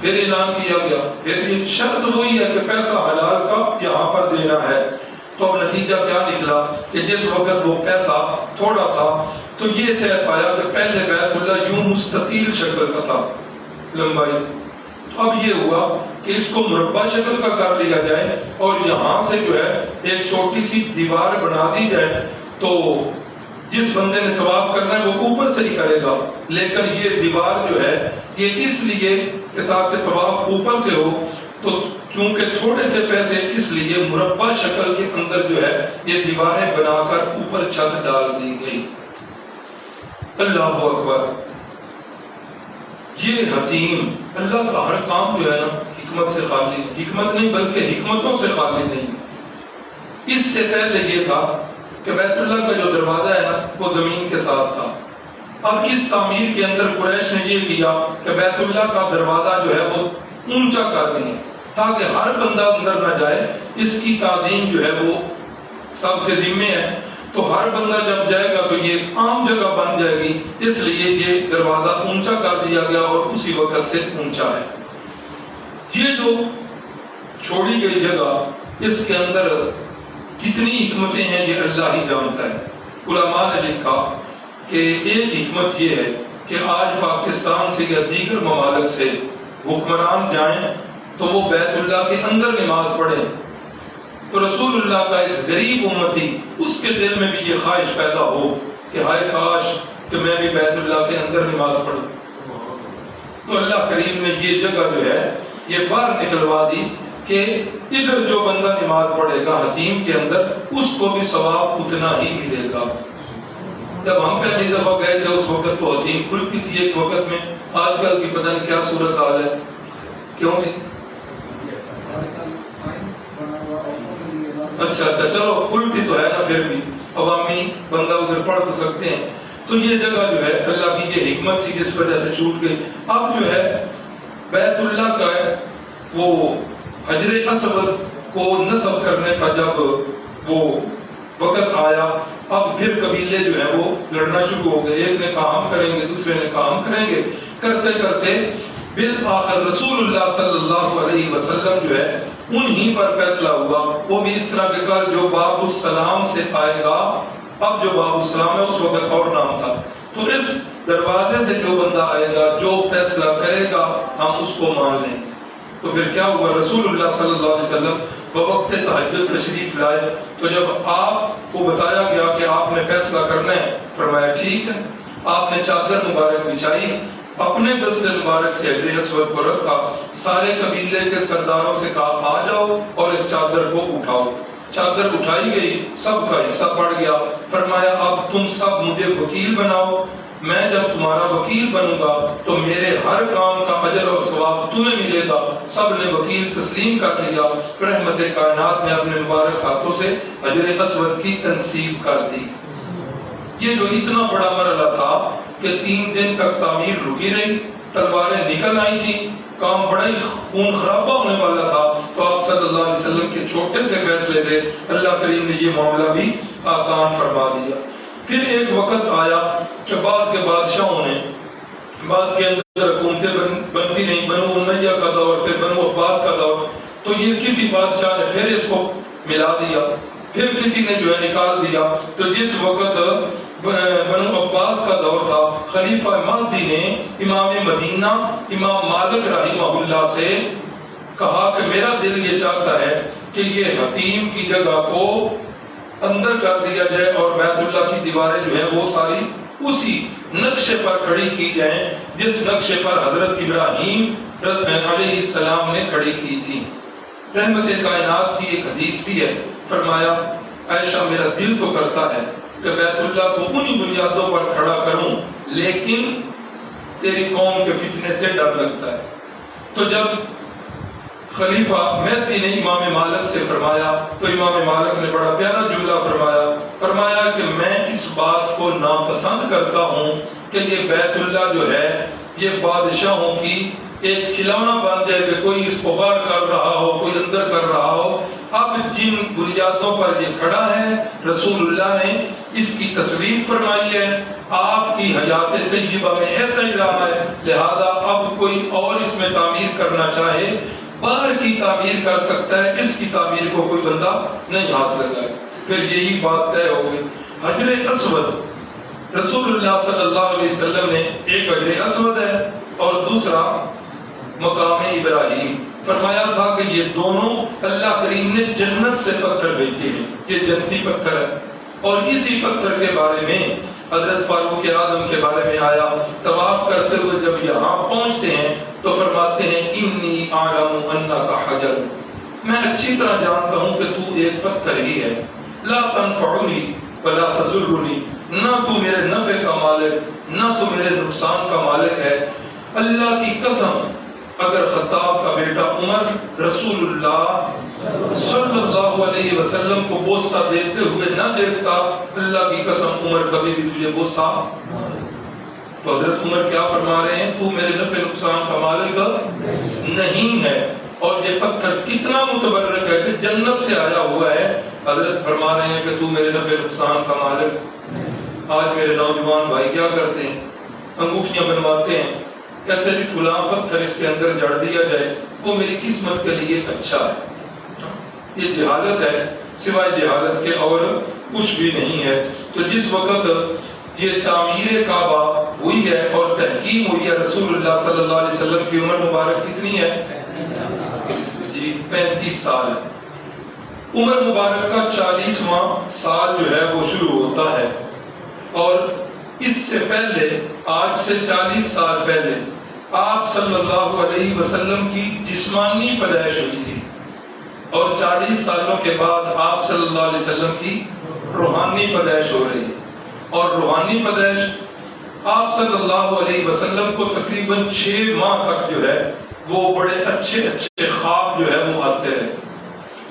پھر اعلان کیا گیا، پھر یہ شرط وہی ہے کہ پیسہ حلال کا یہاں پر دینا ہے۔ تو اب نتیجہ کیا نکلا کہ جس وقت وہ پیسہ تھوڑا تھا تو یہ طے پایا کہ پہلے بیت اللہ یوں مستطیل شکل کا تھا، لمبائی، اب یہ ہوا کہ اس کو مربع شکل کا کر لیا جائے اور یہاں سے جو ہے ایک چھوٹی سی دیوار بنا دی جائے، تو جس بندے نے طواف کرنا ہے وہ اوپر سے ہی کرے گا، لیکن یہ دیوار جو ہے یہ اس لیے کہ تاکہ طواف اوپر سے ہو، تو چونکہ تھوڑے سے پیسے اس لیے مربع شکل کے اندر جو ہے یہ دیواریں بنا کر اوپر چھت ڈال دی گئی۔ اللہ اکبر۔ یہ حکیم اللہ کا ہر کام جو ہے نا حکمت سے خالی، حکمت نہیں بلکہ حکمتوں سے خالی نہیں۔ اس سے پہلے یہ تھا کہ بیت اللہ کا جو دروازہ ہے نا وہ زمین کے ساتھ تھا۔ اب اس تعمیر کے اندر قریش نے یہ کیا کہ بیت اللہ کا دروازہ جو ہے وہ اونچا کر دیا تاکہ ہر بندہ اندر نہ جائے، اس کی تعظیم جو ہے وہ سب کے ذمے ہے، تو ہر بندہ جب جائے گا تو یہ عام جگہ بن جائے گی، اس لیے یہ دروازہ اونچا کر دیا گیا اور اسی وقت سے اونچا ہے۔ یہ جو چھوڑی گئی جگہ، اس کے اندر کتنی حکمتیں ہیں یہ اللہ ہی جانتا ہے۔ علماء نے لکھا کہ ایک حکمت یہ ہے کہ آج پاکستان سے یا دیگر ممالک سے حکمران جائیں تو وہ بیت اللہ کے اندر نماز پڑھیں، تو رسول اللہ کا ایک غریب امتی اس کے دل میں بھی یہ خواہش پیدا ہو کہ ہائے کاش کہ میں بھی بیت اللہ کے اندر نماز پڑھوں۔ تو اللہ کریم نے یہ جگہ جو ہے یہ باہر نکلوا دی کہ ادھر جو بندہ نماز پڑھے گا حتیم کے اندر، اس کو بھی ثواب اتنا ہی ملے گا۔ جب ہم پہلی دفعہ گئے تھے اس وقت تو حتیم کھلتی تھی ایک وقت میں، آج کل کی پتہ نہیں کیا صورت حال ہے، کیوں نہیں؟ اچھا چلو کھلتی تو ہے نا، پھر بھی عوامی بندہ ادھر پڑھ تو سکتے ہیں۔ تو یہ جگہ جو ہے اللہ کی یہ حکمت تھی جس وجہ سے چھوٹ گئی۔ اب جو ہے بیت اللہ کا وہ حجر اسود کو نصب کرنے کا جب وہ وقت آیا، اب پھر قبیلے جو ہیں وہ لڑنا شروع ہو گئے، ایک نے کہا ہم کریں گے، دوسرے نے کہا ہم کریں گے، کرتے کرتے بالآخر رسول اللہ صلی اللہ علیہ وسلم جو ہے انہی پر فیصلہ ہوا۔ وہ بھی اس طرح کے کل جو باب السلام سے آئے گا، اب جو باب السلام ہے اس وقت اور نام تھا، تو اس دروازے سے جو بندہ آئے گا جو فیصلہ کرے گا ہم اس کو مان لیں۔ تو پھر کیا ہوا، رسول اللہ صلی اللہ علیہ وسلم بوقت تہجد تشریف لائے، تو جب آپ کو بتایا گیا کہ آپ نے فیصلہ کرنا ہے، فرمایا ٹھیک ہے۔ آپ نے چادر مبارک بچھائی، اپنے دست مبارک سے حجر اسود کو رکھا، سارے قبیلے کے سرداروں سے کہا آ جاؤ اور اس چادر کو اٹھاؤ۔ چادر اٹھائی گئی، سب کا حصہ پڑ گیا، فرمایا اب تم سب مجھے وکیل بناؤ، میں جب تمہارا وکیل بنوں گا تو میرے ہر کام کا اجر اور ثواب تمہیں ملے گا۔ سب نے وکیل تسلیم کر لیا، رحمت کائنات نے اپنے مبارک ہاتھوں سے حجر اسود کی تنصیب کر دی۔ یہ جو اتنا بڑا مرحلہ تھا کہ 3 دن تک تعمیر رکی رہی، تلواریں نکل آئی تھی، کام بڑا ہی خون خرابہ ہونے والا تھا، تو آپ صلی اللہ علیہ وسلم کے چھوٹے سے فیصلے سے اللہ کریم نے یہ معاملہ بھی آسان فرما دیا۔ پھر ایک وقت آیا کہ بعد کے بادشاہوں نے، بعد کے اندر حکومتیں بنتی نہیں، بنو امیہ کا دور، پھر بنو عباس کا دور، تو یہ کسی بادشاہ نے پھر اس کو ملا دیا، پھر کسی نے جو ہے نکال دیا۔ تو جس وقت بنو عباس کا دور تھا، خلیفہ مہدی نے امام مدینہ امام مالک رحمہ اللہ سے کہا کہ میرا دل یہ چاہتا ہے کہ یہ حتیم کی جگہ کو اندر کر دیا جائے اور بیت اللہ کی دیواریں جو ہیں وہ ساری اسی نقشے پر کھڑی کی جائیں جس نقشے پر حضرت ابراہیم علیہ السلام نے کھڑی کی تھی۔ رحمت کائنات کی ایک حدیث بھی ہے، فرمایا عائشہ میرا دل تو کرتا ہے کہ بیت اللہ کو انہی بنیادوں پر کھڑا کروں، لیکن تیری قوم کے فتنے سے ڈر لگتا ہے۔ تو جب خلیفہ مہدی نے امام مالک سے فرمایا تو امام مالک نے بڑا پیارا جملہ فرمایا کہ میں اس بات کو ناپسند کرتا ہوں کہ یہ بیت اللہ جو ہے یہ بادشاہوں کی ایک کھلونا بن جائے کہ کوئی اس کو باہر کر رہا ہو، کوئی اندر کر رہا ہو۔ اب جن بنیادوں پر یہ کھڑا ہے رسول اللہ نے اس کی تصویر فرمائی ہے، آپ کی حیات طیبہ میں ایسا ہی رہا ہے، لہذا اب کوئی اور اس میں تعمیر کرنا چاہے باہر کی تعمیر کر سکتا ہے، اس کی تعمیر کو کوئی بندہ نہیں ہاتھ لگائے۔ پھر یہی بات طے ہو گئی۔ حجر اسود رسول اللہ صلی اللہ علیہ وسلم نے، ایک حجر اسود ہے اور دوسرا مقام ابراہیم، فرمایا تھا کہ یہ دونوں اللہ کریم نے جنت سے پتھر بھیجے ہیں، یہ جنتی پتھر ہے۔ اور اسی پتھر کے بارے میں حضرت فاروق اعظم کے بارے میں آیا، طواف کرتے ہوئے جب یہاں پہنچتے ہیں تو فرماتے ہیں انی اعلم انک حجر، میں اچھی طرح جانتا ہوں کہ تو ایک پتھر ہی ہے، لا تنفعنی ولا تضرنی، نہ تو میرے نفع کا مالک نہ تو میرے نقصان کا مالک ہے۔ اللہ کی قسم اگر خطاب کا بیٹا عمر رسول اللہ صلی اللہ علیہ وسلم کو بوسہ دیتے ہوئے نہ دیکھتا، اللہ کی قسم عمر کبھی بھی تجھے بوسہ. تو حضرت عمر کیا فرما رہے ہیں؟ تو میرے نفع نقصان کا مالک نہیں ہے. اور یہ پتھر کتنا متبرک ہے کہ جنت سے آیا ہوا ہے. حضرت فرما رہے ہیں کہ تو میرے نفع نقصان کا مالک. آج میرے نوجوان بھائی کیا کرتے ہیں؟ انگوٹھیاں بنواتے ہیں، کہتے ہیں فلاں پتھر اس کے اندر جڑ دیا جائے، وہ میری قسمت کے لیے اچھا ہے. یہ جہالت ہے، سوائے جہالت کے اور کچھ بھی نہیں ہے. تو جس وقت یہ تعمیر کعبہ ہوئی ہے اور تحکیم ہوئی ہے، رسول اللہ صلی اللہ علیہ وسلم کی عمر مبارک کتنی ہے؟ جی 35 سال. عمر مبارک کا 40واں سال جو ہے وہ شروع ہوتا ہے. اور اس سے پہلے، آج سے 40 سال پہلے، آپ صلی اللہ علیہ وسلم کی جسمانی پیدائش ہوئی تھی. اور 40 سالوں کے بعد آپ صلی اللہ علیہ وسلم کی روحانی پیدائش ہو رہی ہے. اور روحانی پیدائش آپ صلی اللہ علیہ وسلم کو تقریباً 6 ماہ تک جو ہے وہ بڑے اچھے اچھے خواب جو ہے وہ آتے رہے.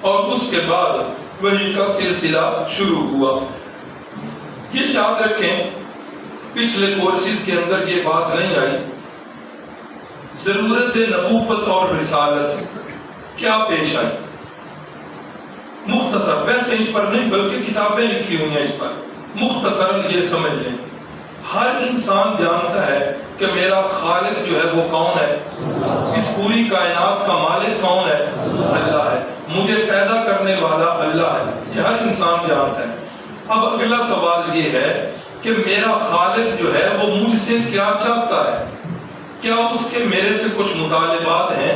اور اس کے بعد وحی کا سلسلہ شروع ہوا. یہ یاد رکھیں، پچھلے کورسز کے اندر یہ بات نہیں آئی. ضرورت نبوت اور رسالت کیا پیش آئی؟ مختصر، ویسے اس پر نہیں بلکہ کتابیں لکھی ہوئی ہیں اس پر. مختصراً یہ سمجھ لیں، ہر انسان جانتا ہے کہ میرا خالق جو ہے وہ کون ہے، اس پوری کائنات کا مالک کون ہے؟ اللہ ہے. مجھے پیدا کرنے والا اللہ ہے، یہ ہر انسان جانتا ہے. اب اگلا سوال یہ ہے کہ میرا خالق جو ہے وہ مجھ سے کیا چاہتا ہے؟ کیا اس کے میرے سے کچھ مطالبات ہیں؟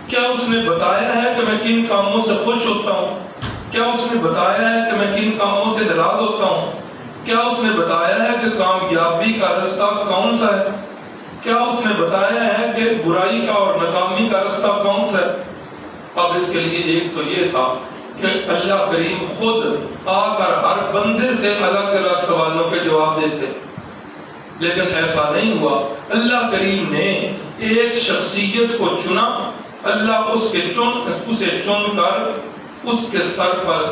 کیا اس نے بتایا ہے کہ میں کن کاموں سے خوش ہوتا ہوں؟ کیا اس نے بتایا ہے کہ میں کن کاموں سے ناراض ہوتا ہوں؟ کیا اس نے بتایا ہے کہ کامیابی کا رستہ کون سا ہے؟ کیا اس نے بتایا ہے کہ برائی کا اور ناکامی کا رستہ کون سا ہے؟ اب اس کے لیے ایک تو یہ تھا کہ اللہ کریم خود آ کر ہر بندے سے الگ الگ سوالوں کے جواب دیتے. لیکن ایسا نہیں ہوا. اللہ کریم نے ایک شخصیت کو چنا. اللہ اسے چن کر اس کے سر پر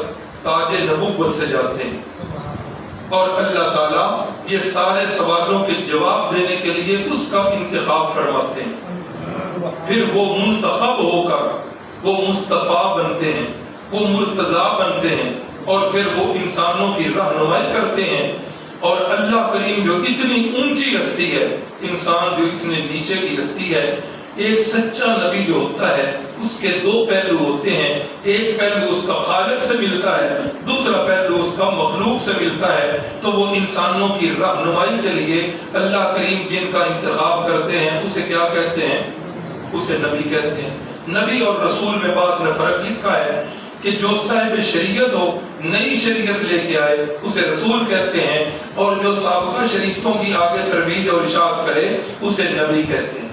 تاج نبوت سے جاتے ہیں. اور اللہ تعالیٰ یہ سارے سوالوں کے جواب دینے کے لیے اس کا انتخاب فرماتے ہیں. پھر وہ منتخب ہو کر وہ مصطفیٰ بنتے ہیں، وہ مرتضیٰ بنتے ہیں، اور پھر وہ انسانوں کی رہنمائی کرتے ہیں. اور اللہ کریم جو اتنی اونچی ہستی ہے، انسان جو اتنے نیچے کی ہستی ہے. ایک سچا نبی جو ہوتا ہے اس کے 2 پہلو ہوتے ہیں. ایک پہلو اس کا خالق سے ملتا ہے، دوسرا پہلو اس کا مخلوق سے ملتا ہے. تو وہ انسانوں کی رہنمائی کے لیے اللہ کریم جن کا انتخاب کرتے ہیں اسے کیا کہتے ہیں؟ اسے نبی کہتے ہیں. نبی اور رسول میں بعض نے فرق لکھا ہے کہ جو صاحب شریعت ہو، نئی شریعت لے کے آئے، اسے رسول کہتے ہیں. اور جو سابقہ شریعتوں کی آگے ترویج اور اشاعت کرے اسے نبی کہتے ہیں.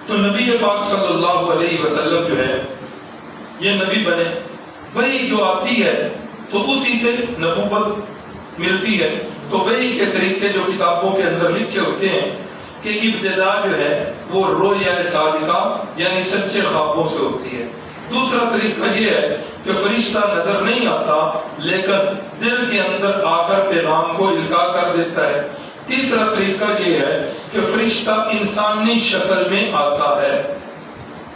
تو نبی پاک صلی اللہ علیہ وسلم جو ہے یہ نبی بنے. وہی جو آتی ہے تو اسی سے نبوت ملتی ہے. تو وہی کے طریقے جو کتابوں کے اندر لکھے ہوتے ہیں کہ ابتدا جو ہے وہ رویا صادقہ یعنی سچے خوابوں سے ہوتی ہے. دوسرا طریقہ یہ ہے کہ فرشتہ نظر نہیں آتا لیکن دل کے اندر آ کر پیغام کو القاء کر دیتا ہے. تیسرا طریقہ یہ ہے کہ فرشتہ انسانی شکل میں آتا ہے.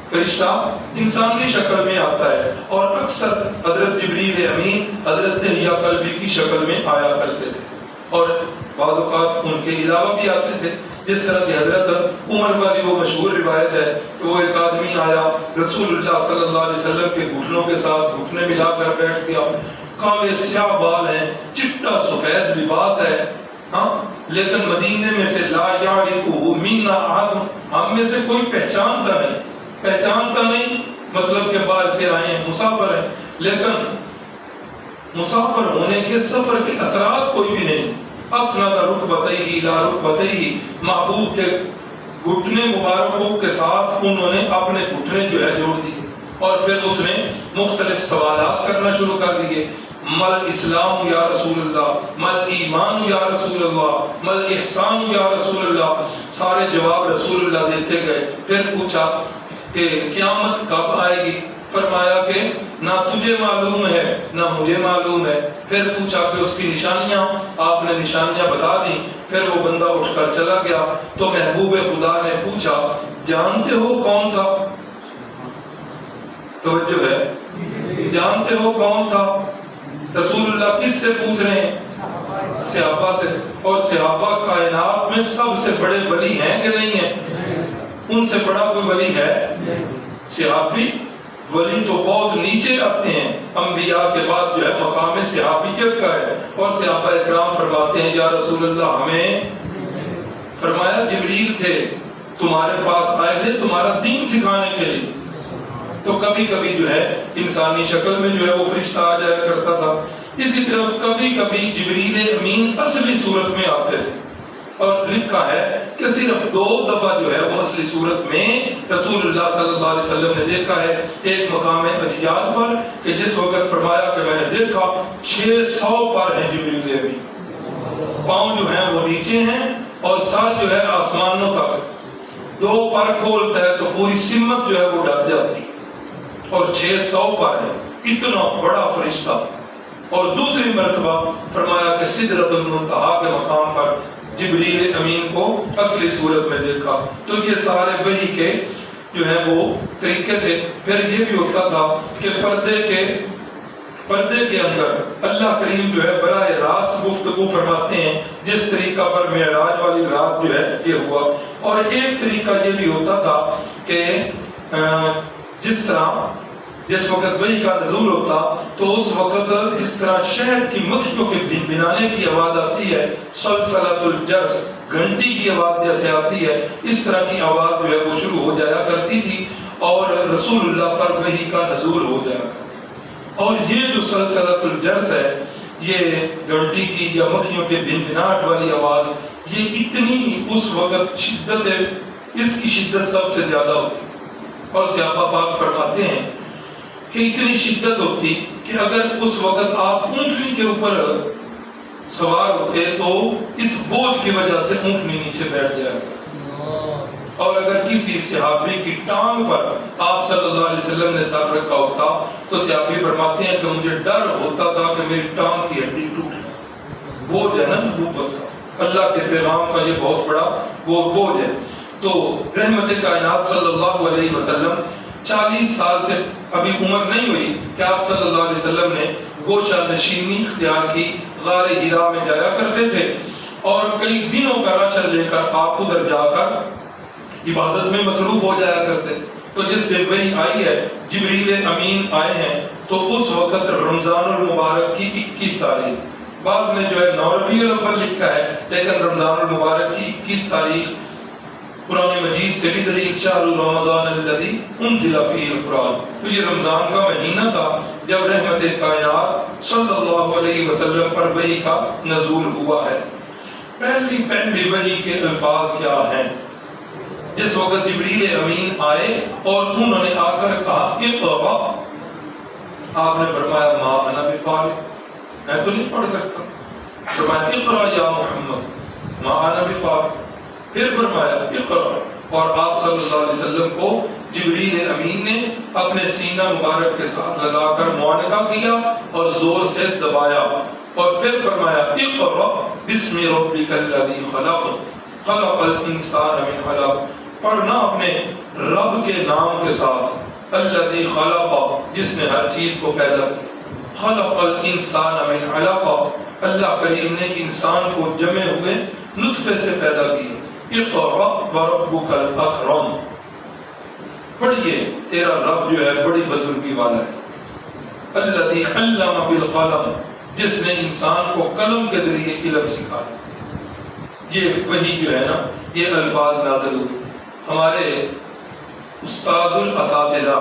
فرشتہ انسانی شکل میں آتا ہے اور اکثر حضرت جبریل امین، حضرت دہیہ قلبی کی شکل میں آیا کرتے تھے. اور بعض اوقات ان کے علاوہ بھی آتے تھے. جس طرح کہ حضرت عمر والی وہ مشہور روایت ہے کہ وہ ایک آدمی آیا رسول اللہ صلی اللہ علیہ وسلم کے گھٹنوں کے ساتھ گھٹنے ملا کر بیٹھ گیا. کالے سیاہ بال ہیں، چٹا سفید لباس ہے، ہاں، لیکن مدینے میں سے لا یعرفہ منا احد، ہم میں سے کوئی پہچانتا نہیں مطلب کہ باہر سے آئے ہیں، مسافر ہیں. لیکن مسافر ہونے کے سفر کے اثرات کوئی بھی نہیں. اسند رکبتیہ لا رکبتیہ، محبوب کے گھٹنے مبارکوں کے ساتھ انہوں نے اپنے گھٹنے جو ہے جوڑ دیے. اور پھر اس نے مختلف سوالات کرنا شروع کر دیے. مل اسلام یا رسول اللہ، مل ایمان یا رسول اللہ، مل احسان یا رسول اللہ. سارے جواب رسول اللہ دیتے گئے. پھر پوچھا کہ قیامت کب آئے گی؟ فرمایا کہ نہ تجھے معلوم ہے نہ مجھے معلوم ہے۔ پھر پوچھا کہ اس کی نشانیاں، آپ نے نشانیاں بتا دی۔ پھر وہ بندہ اٹھ کر چلا گیا تو محبوب خدا نے پوچھا جانتے ہو کون تھا؟ توجہ ہے، جانتے ہو کون تھا؟ رسول اللہ کس سے پوچھ رہے ہیں؟ صحابہ سے۔ اور صحابہ کائنات میں سب سے بڑے ولی ہیں کہ نہیں ہیں؟ ان سے بڑا کوئی ولی ہے؟ صحابی ولی تو بہت نیچے آتے ہیں، انبیاء کے بعد جو ہے مقام صحابیت کا ہے۔ اور صحابہ اکرام فرماتے ہیں یا رسول اللہ ہمیں، فرمایا جبریل تھے تمہارے پاس آئے تھے تمہارا دین سکھانے کے لیے۔ تو کبھی کبھی جو ہے انسانی شکل میں جو ہے وہ فرشتہ آ جایا کرتا تھا۔ اسی طرح کبھی کبھی جبریل امین اصلی صورت میں آتے تھے، اور لکھا ہے کہ صرف 2 دفعہ جو ہے وہ اصلی صورت میں رسول اللہ صلی اللہ علیہ وسلم نے دیکھا ہے۔ ایک مقام اجیال پر کہ جس وقت فرمایا کہ میں نے دیکھا 600 پر ہیں جبریل امین، پاؤں جو ہیں وہ نیچے ہیں اور سر جو ہے آسمانوں تک، 2 پر کھولتا ہے تو پوری سمت جو ہے وہ ڈر جاتی ہے، اور 600 پر ہے، اتنا بڑا فرشتہ۔ اور دوسری مرتبہ فرمایا کہ سدرۃ المنتہا کے مقام پر جبریل امین کو اصلی صورت میں دیکھا۔ تو یہ سارے وحی کے جو ہے وہ طریقے تھے۔ پھر یہ بھی ہوتا تھا کہ پردے کے اندر اللہ کریم جو ہے براہ راست گفتگو فرماتے ہیں، جس طریقہ پر معراج والی رات جو ہے یہ ہوا۔ اور ایک طریقہ یہ بھی ہوتا تھا کہ جس وقت وحی کا نزول ہوتا تو اس وقت جس طرح شہد کی مکھیوں کے بنانے کی آواز آتی ہے، سلسلۃ الجرس، گھنٹی کی آواز جیسے آتی ہے، اس طرح کی آواز جو ہے وہ شروع ہو جایا کرتی تھی اور رسول اللہ پر وحی کا نزول ہو جایا کرتا۔ اور یہ جو سلسلۃ الجرس ہے، یہ گھنٹی کی یا مکھیوں کے بنبناٹ والی آواز، یہ اتنی اس وقت شدت ہے، اس کی شدت سب سے زیادہ ہوتی۔ اور صحابہ پاک فرماتے ہیں کہ اتنی شدت ہوتی کہ اگر اس وقت آپ اونٹنی کے اوپر سوار ہوتے تو اس بوجھ کی وجہ سے اونٹنی نیچے بیٹھ جائے، اور اگر کسی صحابی کی ٹانگ پر آپ صلی اللہ علیہ وسلم نے سر رکھا ہوتا تو صحابی فرماتے ہیں کہ مجھے ڈر ہوتا تھا کہ میری ٹانگ کی ہڈی ٹوٹ، بوجھ ہے نا نبوت کا، اللہ کے پیغام کا یہ بہت بڑا وہ بوجھ ہے۔ تو رحمت کائنات صلی اللہ علیہ وسلم 40 سال سے ابھی عمر نہیں ہوئی کہ آپ صلی اللہ علیہ وسلم نے گوشہ نشینی اختیار کی، غار ہرا میں جایا کرتے تھے، اور کئی دنوں کا راشن لے کر آپ ادھر جا کر عبادت میں مصروف ہو جایا کرتے۔ تو جس دن وحی آئی ہے، جبریل امین آئے ہیں، تو اس وقت رمضان المبارک کی 21 تاریخ، بعض نے جو ہے 9 ربیع الاول لکھا ہے، لیکن رمضان المبارک کی 21 تاریخ قرآن مجید سے بھی دلیل، شہر رمضان الذی انزل فیہ القرآن۔ تو یہ رمضان کا مہینہ تھا جب رحمت کائنات صلی اللہ علیہ وسلم پر وحی کا نزول ہوا ہے۔ پہلی وحی کے الفاظ کیا ہیں؟ جس وقت جبریل امین آئے اور انہوں نے آ کر کہا اقرأ، آپ نے فرمایا ما انا بقارئ، میں تو نہیں پڑھ سکتا۔ فرمایا اقرأ یا محمد ما انا بقارئ، پھر فرمایا اقرأ، اور آپ صلی اللہ علیہ وسلم کو جبریل امین نے اپنے سینہ مبارک کے ساتھ لگا کر معانقہ کیا اور زور سے دبایا، اور پھر فرمایا اقرأ بسم ربک الذی خلق خلق الانسان من علق، پڑھنا اپنے رب کے نام کے ساتھ، الذی خلق، جس نے ہر چیز کو پیدا کیا، خلق الانسان من علق، اللہ کریم نے انسان کو جمے ہوئے نطفے سے پیدا کیا۔ اقرأ وربک الاکرم، پڑھیے تیرا رب جو ہے بڑی بزرگی والا ہے، الذی علم بالقلم، جس نے انسان کو قلم کے ذریعے علم سکھایا۔ یہ وہی جو ہے نا، یہ الفاظ نازل ہوئے۔ ہمارے استاد الاساتذہ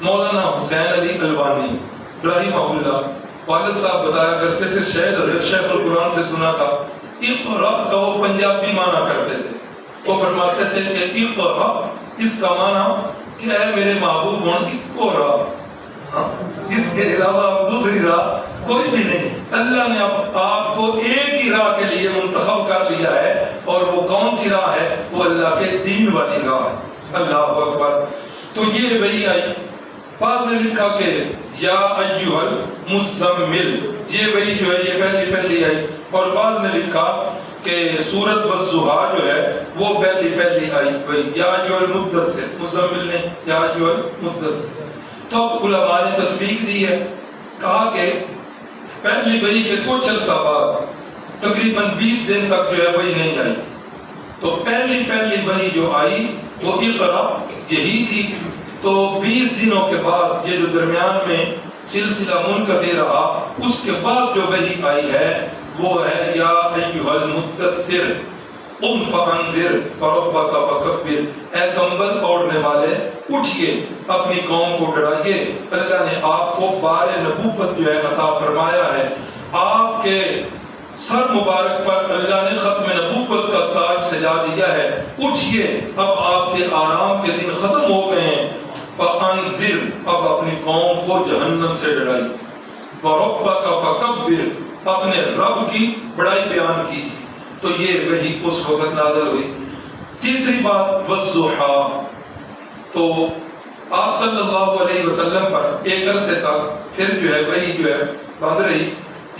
مولانا حسین علی الوانی رحمہ اللہ، والد صاحب بتایا کرتے تھے، شیخ القرآن سے سنا تھا، اقرأ کا وہ پنجابی معنی کرتے تھے، وہ فرماتے تھے کہ اقرأ اس کا معنی کیا ہے؟ میرے محبوب اقرأ، اس کے علاوہ دوسری راہ کوئی بھی نہیں۔ اللہ نے آپ کو ایک ہی راہ کے لیے منتخب کر لیا ہے، اور وہ کون سی راہ ہے؟ وہ اللہ کے دین والی راہ ہے۔ اللہ اکبر۔ تو یہ وہی آئی. بعد نے لکھا کہ یا ایھا المزمل، یہ وہی جو ہے یہ پہلی آئی. اور بعد نے لکھا کہ سورۃ والضحیٰ جو ہے وہ پہلی آئی وہی یا ایھا المدثر، مزمل نے یا ایھا المدثر. تو اب علماء نے تطبیق دی ہے، کہا کہ پہلی وحی کے کچھ عرصہ بعد تقریباً 20 دن تک جو ہے وہی نہیں آئی. تو پہلی وحی جو آئی وہ اقرا یہی تھی. تو 20 دنوں کے بعد یہ جو درمیان میں سلسلہ منقطع رہا، اس کے بعد جو وحی آئی ہے وہ ہے یا ایھا المدثر قم فانذر وربک فکبر، اے کمبل اوڑھنے والے اٹھئے اپنی قوم کو ڈرائیے. اللہ نے آپ کو بار نبوت جو ہے عطا فرمایا ہے، آپ کے سر مبارک پر اللہ نے ختم نبوت کا تاج سجا دیا ہے. اٹھئے، اب آپ کے آرام کے دن ختم ہو گئے ہیں. فانذر، اب اپنی قوم کو جہنم سے ڈرائیے. وربک فکبر، اپنے رب کی بڑائی بیان کیجیے. تو یہ وحی اس وقت نازل ہوئی. تیسری بات والضحیٰ، تو آپ صلی اللہ علیہ وسلم پر ایک عرصے تک پھر جو ہے وحی جو ہے بند رہی.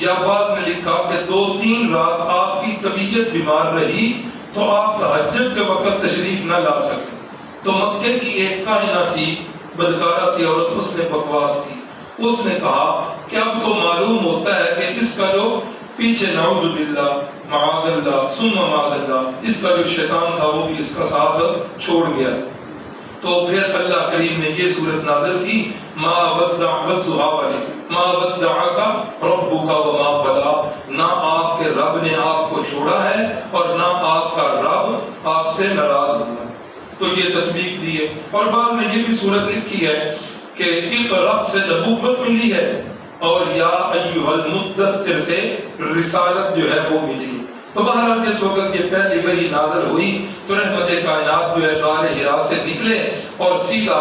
یا بعض نے لکھا کہ 2-3 رات آپ کی طبیعت بیمار رہی تو آپ تہجد کے وقت تشریف نہ لا سکے. تو مکے کی ایک کاہنہ تھی، بدکارہ سی عورت، اس نے بکواس کی. اس نے کہا کہ اب تو معلوم ہوتا ہے کہ اس کا جو پیچھے نعوذ باللہ معاذ اللہ ثم معاذ اللہ، اس کا جو شیطان تھا وہ بھی اس کا ساتھ چھوڑ گیا. تو پھر اللہ کریم نے یہ صورت نازل کی ما ودعک والضحیٰ والی، ما ودعک ربک وما قلی، نہ آپ کے رب نے آپ کو چھوڑا ہے اور نہ آپ کا رب آپ سے ناراض ہوا. تو یہ تطبیق دی ہے. اور بعد میں یہ بھی صورت لکھی ہے کہ اقرا سے نبوت ملی ہے اور یا ایھا المدثر سے رسالت جو ہے وہ ملی. تو بہرحال جس وقت یہ پہلی وحی نازل ہوئی تو رحمت کائنات جو ہے غار حرا سے نکلے اور سیدھا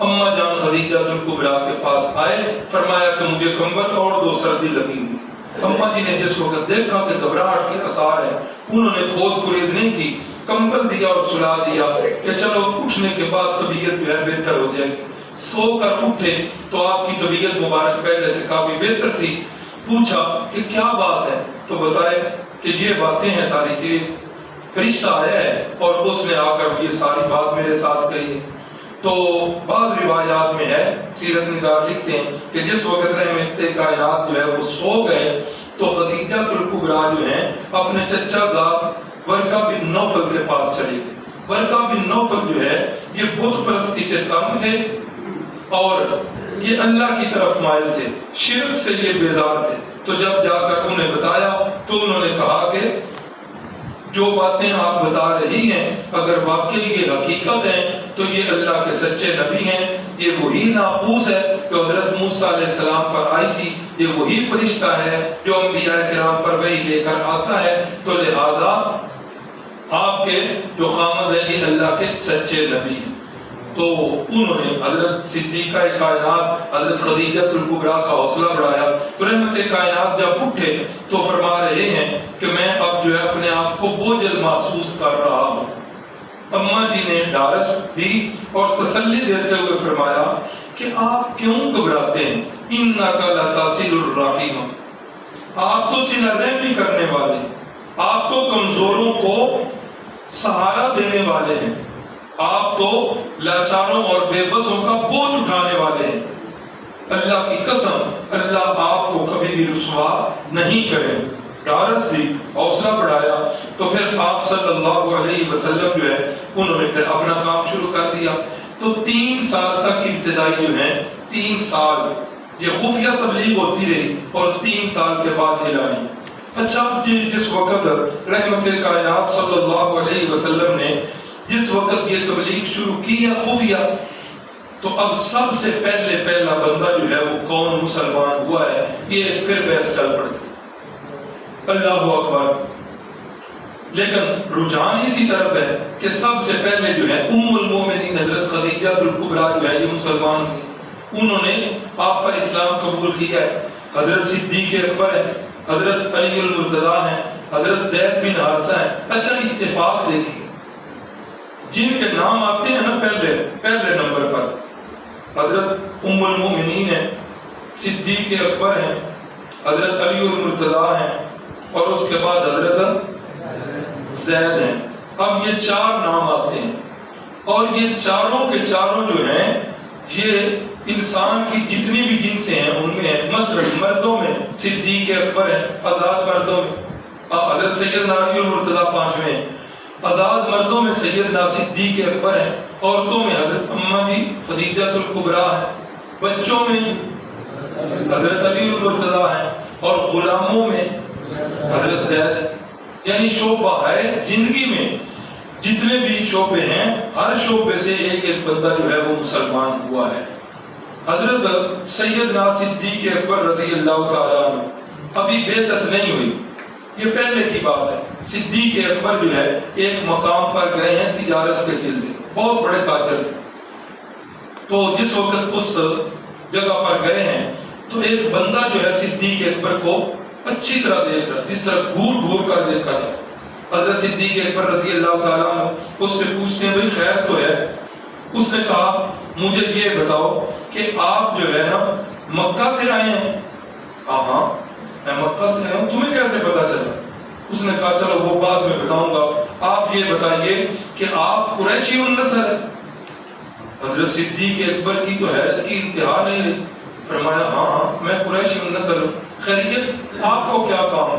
اماں جان خدیجہ الکبریٰ کے پاس آئے. فرمایا کہ مجھے کمبل اوڑھ دو، سردی لگی ہوئی. اماں جی نے جس وقت دیکھا کہ گھبراہٹ کے آثار ہیں، انہوں نے کھود کلید نہیں کی، کمبل دیا اور سلا دیا کہ چلو اٹھنے کے بعد طبیعت جو ہے بہتر ہو جائے گی. سو کر اٹھے تو آپ کی طبیعت مبارک پہلے سے کافی بہتر تھی. پوچھا کہ کیا بات ہے، تو بتائے کہ یہ باتیں ہیں ساری کہ فرشتہ آیا ہے اور اس نے آ کر یہ ساری بات میرے ساتھ کہی ہے. تو بعض روایات میں ہے، سیرت نگار لکھتے ہیں کہ جس وقت رحمت کائنات جو ہے وہ سو گئے تو خدیجہ الکبریٰ جو ہیں اپنے چچا زاد ورقہ بن نوفل کے پاس چلی گئی. ورقہ بن نوفل جو ہے یہ بت پرستی سے تنگ تھے اور یہ اللہ کی طرف مائل تھے، شرک سے یہ بیزار تھے. تو جب جا کر انہیں بتایا تو انہوں نے کہا کہ جو باتیں آپ بتا رہی ہیں اگر واقعی یہ حقیقت ہے تو یہ اللہ کے سچے نبی ہیں، یہ وہی ناقوس ہے جو حضرت موسیٰ علیہ السلام پر آئی تھی، یہ وہی فرشتہ ہے جو انبیاء کرام پر وحی لے کر آتا ہے. تو لہذا آپ کے جو خامد ہے یہ اللہ کے سچے نبی ہیں. تو انہوں نے حضرت صدیقہ کائنات حضرت خدیجہ الکبریٰ کا حوصلہ بڑھایا. تو رحمت کائنات جب اٹھے تو فرما رہے ہیں کہ میں اب جو ہے اپنے آپ کو بوجھل محسوس کر رہا ہوں. اماں جی نے ڈھارس دی اور تسلی دیتے ہوئے فرمایا کہ آپ کیوں گھبراتے ہیں، انک لتصل الرحم، آپ تو صلہ رحمی کرنے والے، آپ تو کمزوروں کو سہارا دینے والے ہیں، آپ تو لاچاروں اور بے بسوں کا بوجھ اٹھانے والے ہیں. اللہ کی قسم اللہ آپ کو کبھی بھی رسوا نہیں کرے. ڈھارس دی، حوصلہ بڑھایا. تو پھر آپ صلی اللہ علیہ وسلم جو ہے انہوں نے پھر اپنا کام شروع کر دیا. تو 3 سال تک ابتدائی جو ہے 3 سال یہ خفیہ تبلیغ ہوتی رہی اور 3 سال کے بعد اعلانی. اچھا جس وقت رحمت کائنات صلی اللہ علیہ وسلم نے جس وقت یہ تبلیغ شروع کی ہے خفیہ، تو اب سب سے پہلا بندہ جو ہے وہ کون مسلمان ہوا ہے، یہ پھر بحث چل پڑتی. اللہ اکبر. لیکن رجحان اسی طرف ہے کہ سب سے پہلے جو ہے ام المومنین حضرت خدیجہ الکبریٰ جو ہے یہ مسلمان ہوئی. انہوں نے آپ پر اسلام قبول کیا ہے. حضرت صدیق اکبر ہے، حضرت علی المرتضیٰ ہیں، حضرت زید بن حارثہ ہیں. اچھا اتفاق دیکھیے، جن کے نام آتے ہیں نا پہلے نمبر پر حضرت ام المومنین ہیں، صدیق اکبر ہیں، حضرت علی المرتضیٰ ہیں، اور اس کے بعد حضرت زید ہیں۔ اب یہ 4 نام آتے ہیں، اور یہ چاروں کے چاروں جو ہیں یہ انسان کی جتنی بھی جنسیں ہیں ان میں ہیں۔ مثلا مردوں میں صدیق اکبر ہیں، آزاد مردوں میں حضرت سیدنا علی المرتضیٰ 5ویں ہیں، آزاد مردوں میں سیدنا صدیق اکبر ہیں، عورتوں میں حضرت اماں جی خدیجہ الکبریٰ ہیں، بچوں میں حضرت علی المرتضیٰ ہیں، اور غلاموں میں حضرت زید ہیں۔ یعنی شعبہ ہے زندگی میں جتنے بھی شعبے ہیں، ہر شعبے سے ایک ایک بندہ جو ہے وہ مسلمان ہوا ہے۔ حضرت سیدنا صدیق اکبر رضی اللہ تعالیٰ عنہ ابھی بعثت نہیں ہوئی، یہ پہلے کی بات ہے۔ صدیق اکبر جو ہے ایک مقام پر گئے ہیں تجارت کے سلسلے، بہت بڑے تاجر تھے، تو جس وقت اس جگہ پر گئے ہیں تو ایک بندہ جو ہے صدیق اکبر کو اچھی طرح دیکھ رہا، جس طرح گھور کر دیکھا تھا۔ حضرت صدیق اکبر رضی اللہ تعالیٰ عنہ اس سے پوچھتے ہیں بھئی خیر تو ہے؟ اس نے کہا مجھے یہ بتاؤ کہ آپ جو ہے نا مکہ سے آئے ہیں؟ ہاں میں مکہ سے آیا ہوں، تمہیں کیسے پتا چلا؟ اس نے کہا چلو وہ بات میں بتاؤں گا، آپ یہ بتائیے کہ آپ قریشی النسل ہیں؟ حضرت صدیق اکبر کی تو حیرت کی انتہا نہیں رہی، فرمایا ہاں میں قریشی النسل ہوں، خیریت آپ کو کیا کام؟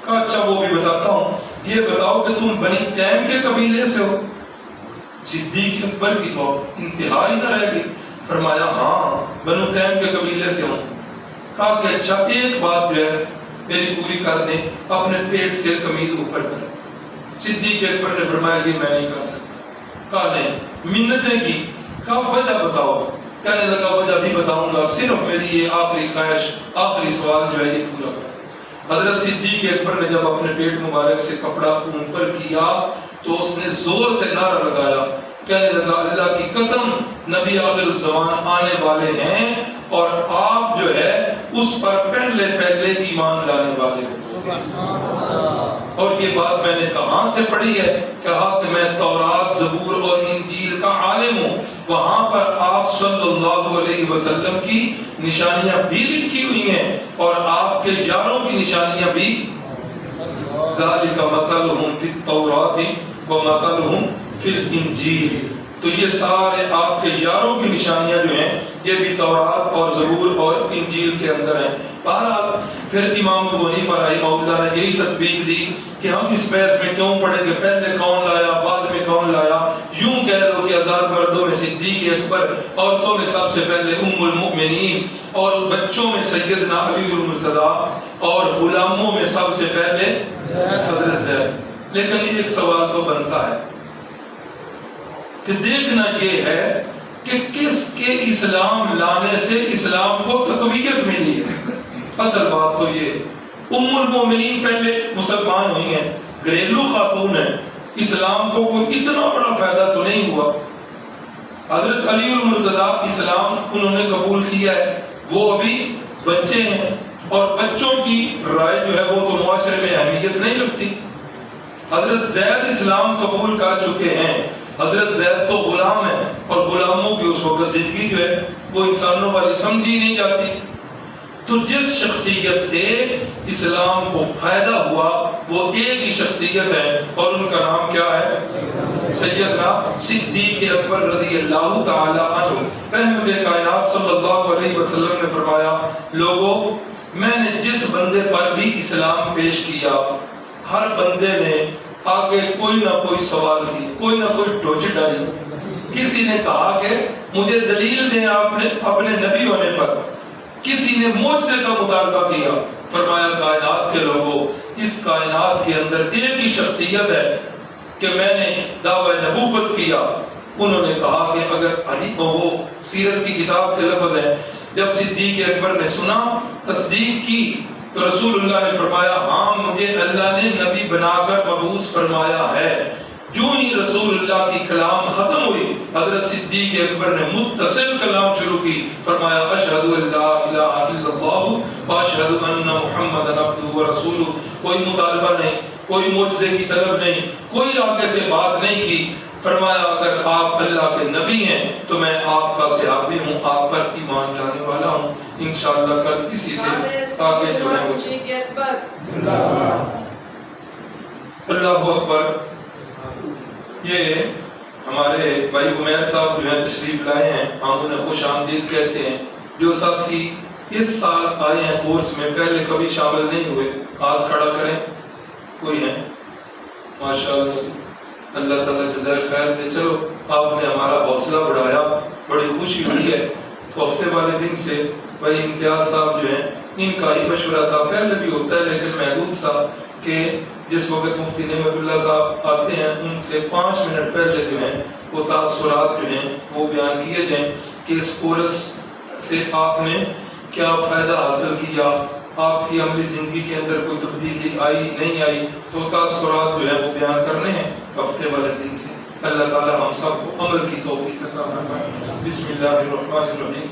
کہا اچھا وہ بھی بتاتا ہوں، یہ بتاؤ کہ تم بنی تیم کے قبیلے سے ہو؟ صدیق اکبر کی تو انتہا ہی نہ رہ گئی، فرمایا ہاں بنو تیم کے قبیلے سے ہوں۔ کہا کہ اچھا ایک بات جو ہے میری پوری کر دیں، اپنے پیٹ سے قمیض اوپر کریں۔ صدیق اکبر نے فرمایا یہ میں نہیں کر سکتا۔ کہا نہیں، منتیں کی؟ کہا وجہ بتاؤ۔ کہنے لگا وجہ بھی بتاؤں گا، صرف میری یہ آخری خواہش، آخری سوال جو ہے یہ پورا کر۔ حضرت صدیق اکبر نے جب اپنے پیٹ مبارک سے کپڑا اوپر کیا تو اس نے زور سے نعرہ لگایا، کہنے لگا اللہ کی قسم نبی آخر الزمان آنے والے ہیں اور آپ جو ہے اس پر پہلے ایمان لانے والے ہیں۔ اور یہ بات میں نے کہاں سے پڑھی ہے؟ کہا کہ میں تورات، زبور اور انجیل کا عالم ہوں، وہاں پر آپ صلی اللہ علیہ وسلم کی نشانیاں بھی لکھی ہوئی ہیں اور آپ کے یاروں کی نشانیاں بھی۔ ذالک مثلہم فی التوراۃ ومثلہم فی الانجیل، تو یہ سارے آپ کے یاروں کی نشانیاں جو ہیں یہ بھی تورات اور زبور اور انجیل کے اندر ہیں۔ بہرحال پھر امام ابو حنیفہ رحمہ اللہ نے یہی تطبیق دی کہ ہم اس بحث میں کیوں پڑھیں گے پہلے کون لایا بعد میں کون لایا، یوں کہہ لو کہ آزاد مردوں میں صدیق اکبر، عورتوں میں سب سے پہلے ام المؤمنین، اور بچوں میں سیدنا علی المرتضیٰ، اور غلاموں میں سب سے پہلے حضرت زید۔ لیکن ایک سوال تو بنتا ہے کہ دیکھنا یہ ہے کہ کس کے اسلام لانے سے اسلام کو تقویت ملی ہے۔ اصل بات تو یہ ام المومنین پہلے مسلمان ہوئی ہیں، گھریلو خاتون ہیں، اسلام کو کوئی اتنا بڑا فائدہ تو نہیں ہوا۔ حضرت علی المرتضیٰ اسلام انہوں نے قبول کیا ہے، وہ ابھی بچے ہیں اور بچوں کی رائے جو ہے وہ تو معاشرے میں اہمیت نہیں رکھتی۔ حضرت زید اسلام قبول کر چکے ہیں، حضرت زید تو غلام ہے اور غلاموں کی اس وقت زندگی جو ہے وہ انسانوں والی سمجھی نہیں جاتی تھی۔ تو جس شخصیت سے اسلام کو فائدہ ہوا وہ ایک ہی شخصیت ہے اور ان کا نام کیا ہے؟ سیدنا صدیق اکبر رضی اللہ تعالی عنہ۔ رحمت کائنات صلی اللہ علیہ وسلم نے فرمایا لوگوں میں نے جس بندے پر بھی اسلام پیش کیا ہر بندے نے آگے کوئی نہ کوئی سوال کی، کوئی نہ کوئی ڈوچ ڈالی۔ کسی نے کہا کہ مجھے دلیل دیں آپ نے اپنے نبی ہونے پر، کسی نے معجزے کا مطالبہ کیا۔ فرمایا کائنات کے لوگوں اس کائنات کے اندر ایک ہی شخصیت ہے کہ میں نے دعوی نبوت کیا۔ انہوں نے کہا کہ اگر حدیث وہ سیرت کی کتاب کے لفظ ہیں، جب صدیق اکبر نے سنا تصدیق کی تو رسول اللہ نے فرمایا ہاں مجھے اللہ نے نبی بنا کر مبعوث فرمایا ہے۔ جو ہی رسول اللہ کی کلام ختم ہوئی حضرت صدیق اکبر نے متصل کلام شروع کی، فرمایا اشہد ان لا الہ الا اللہ واشہد ان محمدا عبدہ ورسولہ۔ کوئی مطالبہ نہیں، کوئی معجزے کی طلب نہیں، کوئی آگے سے بات نہیں کی، فرمایا اگر آپ اللہ کے نبی ہیں تو میں آپ کا صحابی ہوں، آپ پر ایمان لانے والا ہوں، انشاءاللہ کل اسی سے آگے جو ہے اللہ اکبر۔ یہ ہمارے بھائی عمیر صاحب جو ہے تشریف لائے ہیں، ہم انہیں خوش آمدید کہتے ہیں۔ جو ساتھی اس سال آئے ہیں کورس میں، پہلے کبھی شامل نہیں ہوئے، ہاتھ کھڑا کریں، کوئی ہے؟ ماشاءاللہ، اللہ تعالیٰ جزائے خیر دے۔ چلو آپ نے ہمارا حوصلہ بڑھایا، بڑی خوشی ہوئی ہے۔ تو ہفتے والے دن سے بھائی امتیاز صاحب جو ہیں، ان کا ہی مشورہ تھا، پہلے بھی ہوتا ہے لیکن محدود سا، کہ جس وقت مفتی نعمت اللہ صاحب آتے ہیں ان سے 5 منٹ پہلے جو ہیں وہ تاثرات جو ہیں وہ بیان کیے جائیں کہ اس کورس سے آپ نے کیا فائدہ حاصل کیا، آپ کی عملی زندگی کے اندر کوئی تبدیلی آئی نہیں آئی، تو تاثرات جو ہے وہ بیان کرنے ہیں ہفتے والے دن سے۔ اللہ تعالی ہم سب کو عمل کی توفیق عطا فرمائے۔ بسم اللہ الرحمن الرحیم،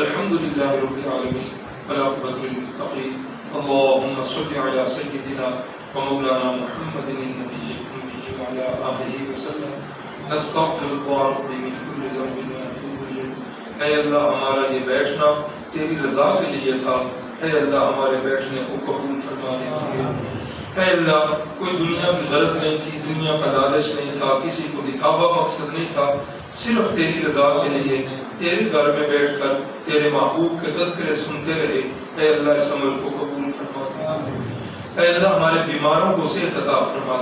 الحمدللہ رب العالمین والعاقبۃ للمتقین، اللهم صل علی سیدنا ومولانا محمد النبی الأمی وعلی آلہ وسلم، نستغفرک ونتوب من کل ذنب ونتوب الیک۔ اے اللہ ہمارا یہ بیٹھنا تیری رضا کے لیے تھا، اے اللہ ہمارے بیٹھنے کو قبول فرما لیجیے۔ اے اللہ کوئی دنیا کی غرض نہیں تھی، دنیا کا لالچ نہیں تھا، کسی کو دکھاوا مقصد نہیں تھا، صرف تیری رضا کے لیے تیرے گھر میں بیٹھ کر تیرے محبوب کے تذکرے سنتے رہے۔ اے اللہ اس عمل کو قبول فرما۔ اے اللہ ہمارے بیماروں کو صحت عطا فرما۔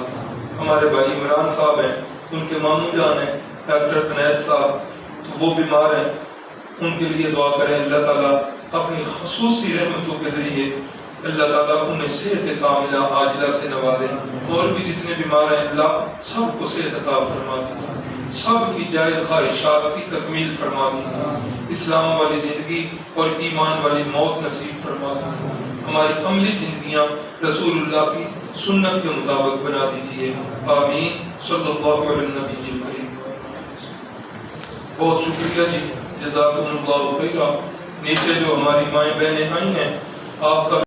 ہمارے بھائی عمران صاحب ہیں، ان کے ماموں جان ہیں ڈاکٹر عنایت صاحب، تو وہ بیمار ہیں، ان کے لیے دعا کریں۔ اللہ تعالیٰ اپنی خصوصی رحمتوں کے ذریعے اللہ تعالیٰ انہیں صحت کاملہ عاجلہ سے نوازے، اور بھی جتنے بیمار ہیں اللہ سب کو صحت عطا فرما دے، سب کی جائز خواہشات کی تکمیل فرما دے، اسلام والی زندگی اور ایمان والی موت نصیب فرما دے، ہماری عملی زندگیاں رسول اللہ کی سنت کے مطابق بنا دیجیے، آمین۔ صلی اللہ علیہ نبی کریم۔ بہت شکریہ جی، جزاکم اللہ خیرہ۔ نیچے جو ہماری مائیں بہنیں آئی ہیں، آپ کا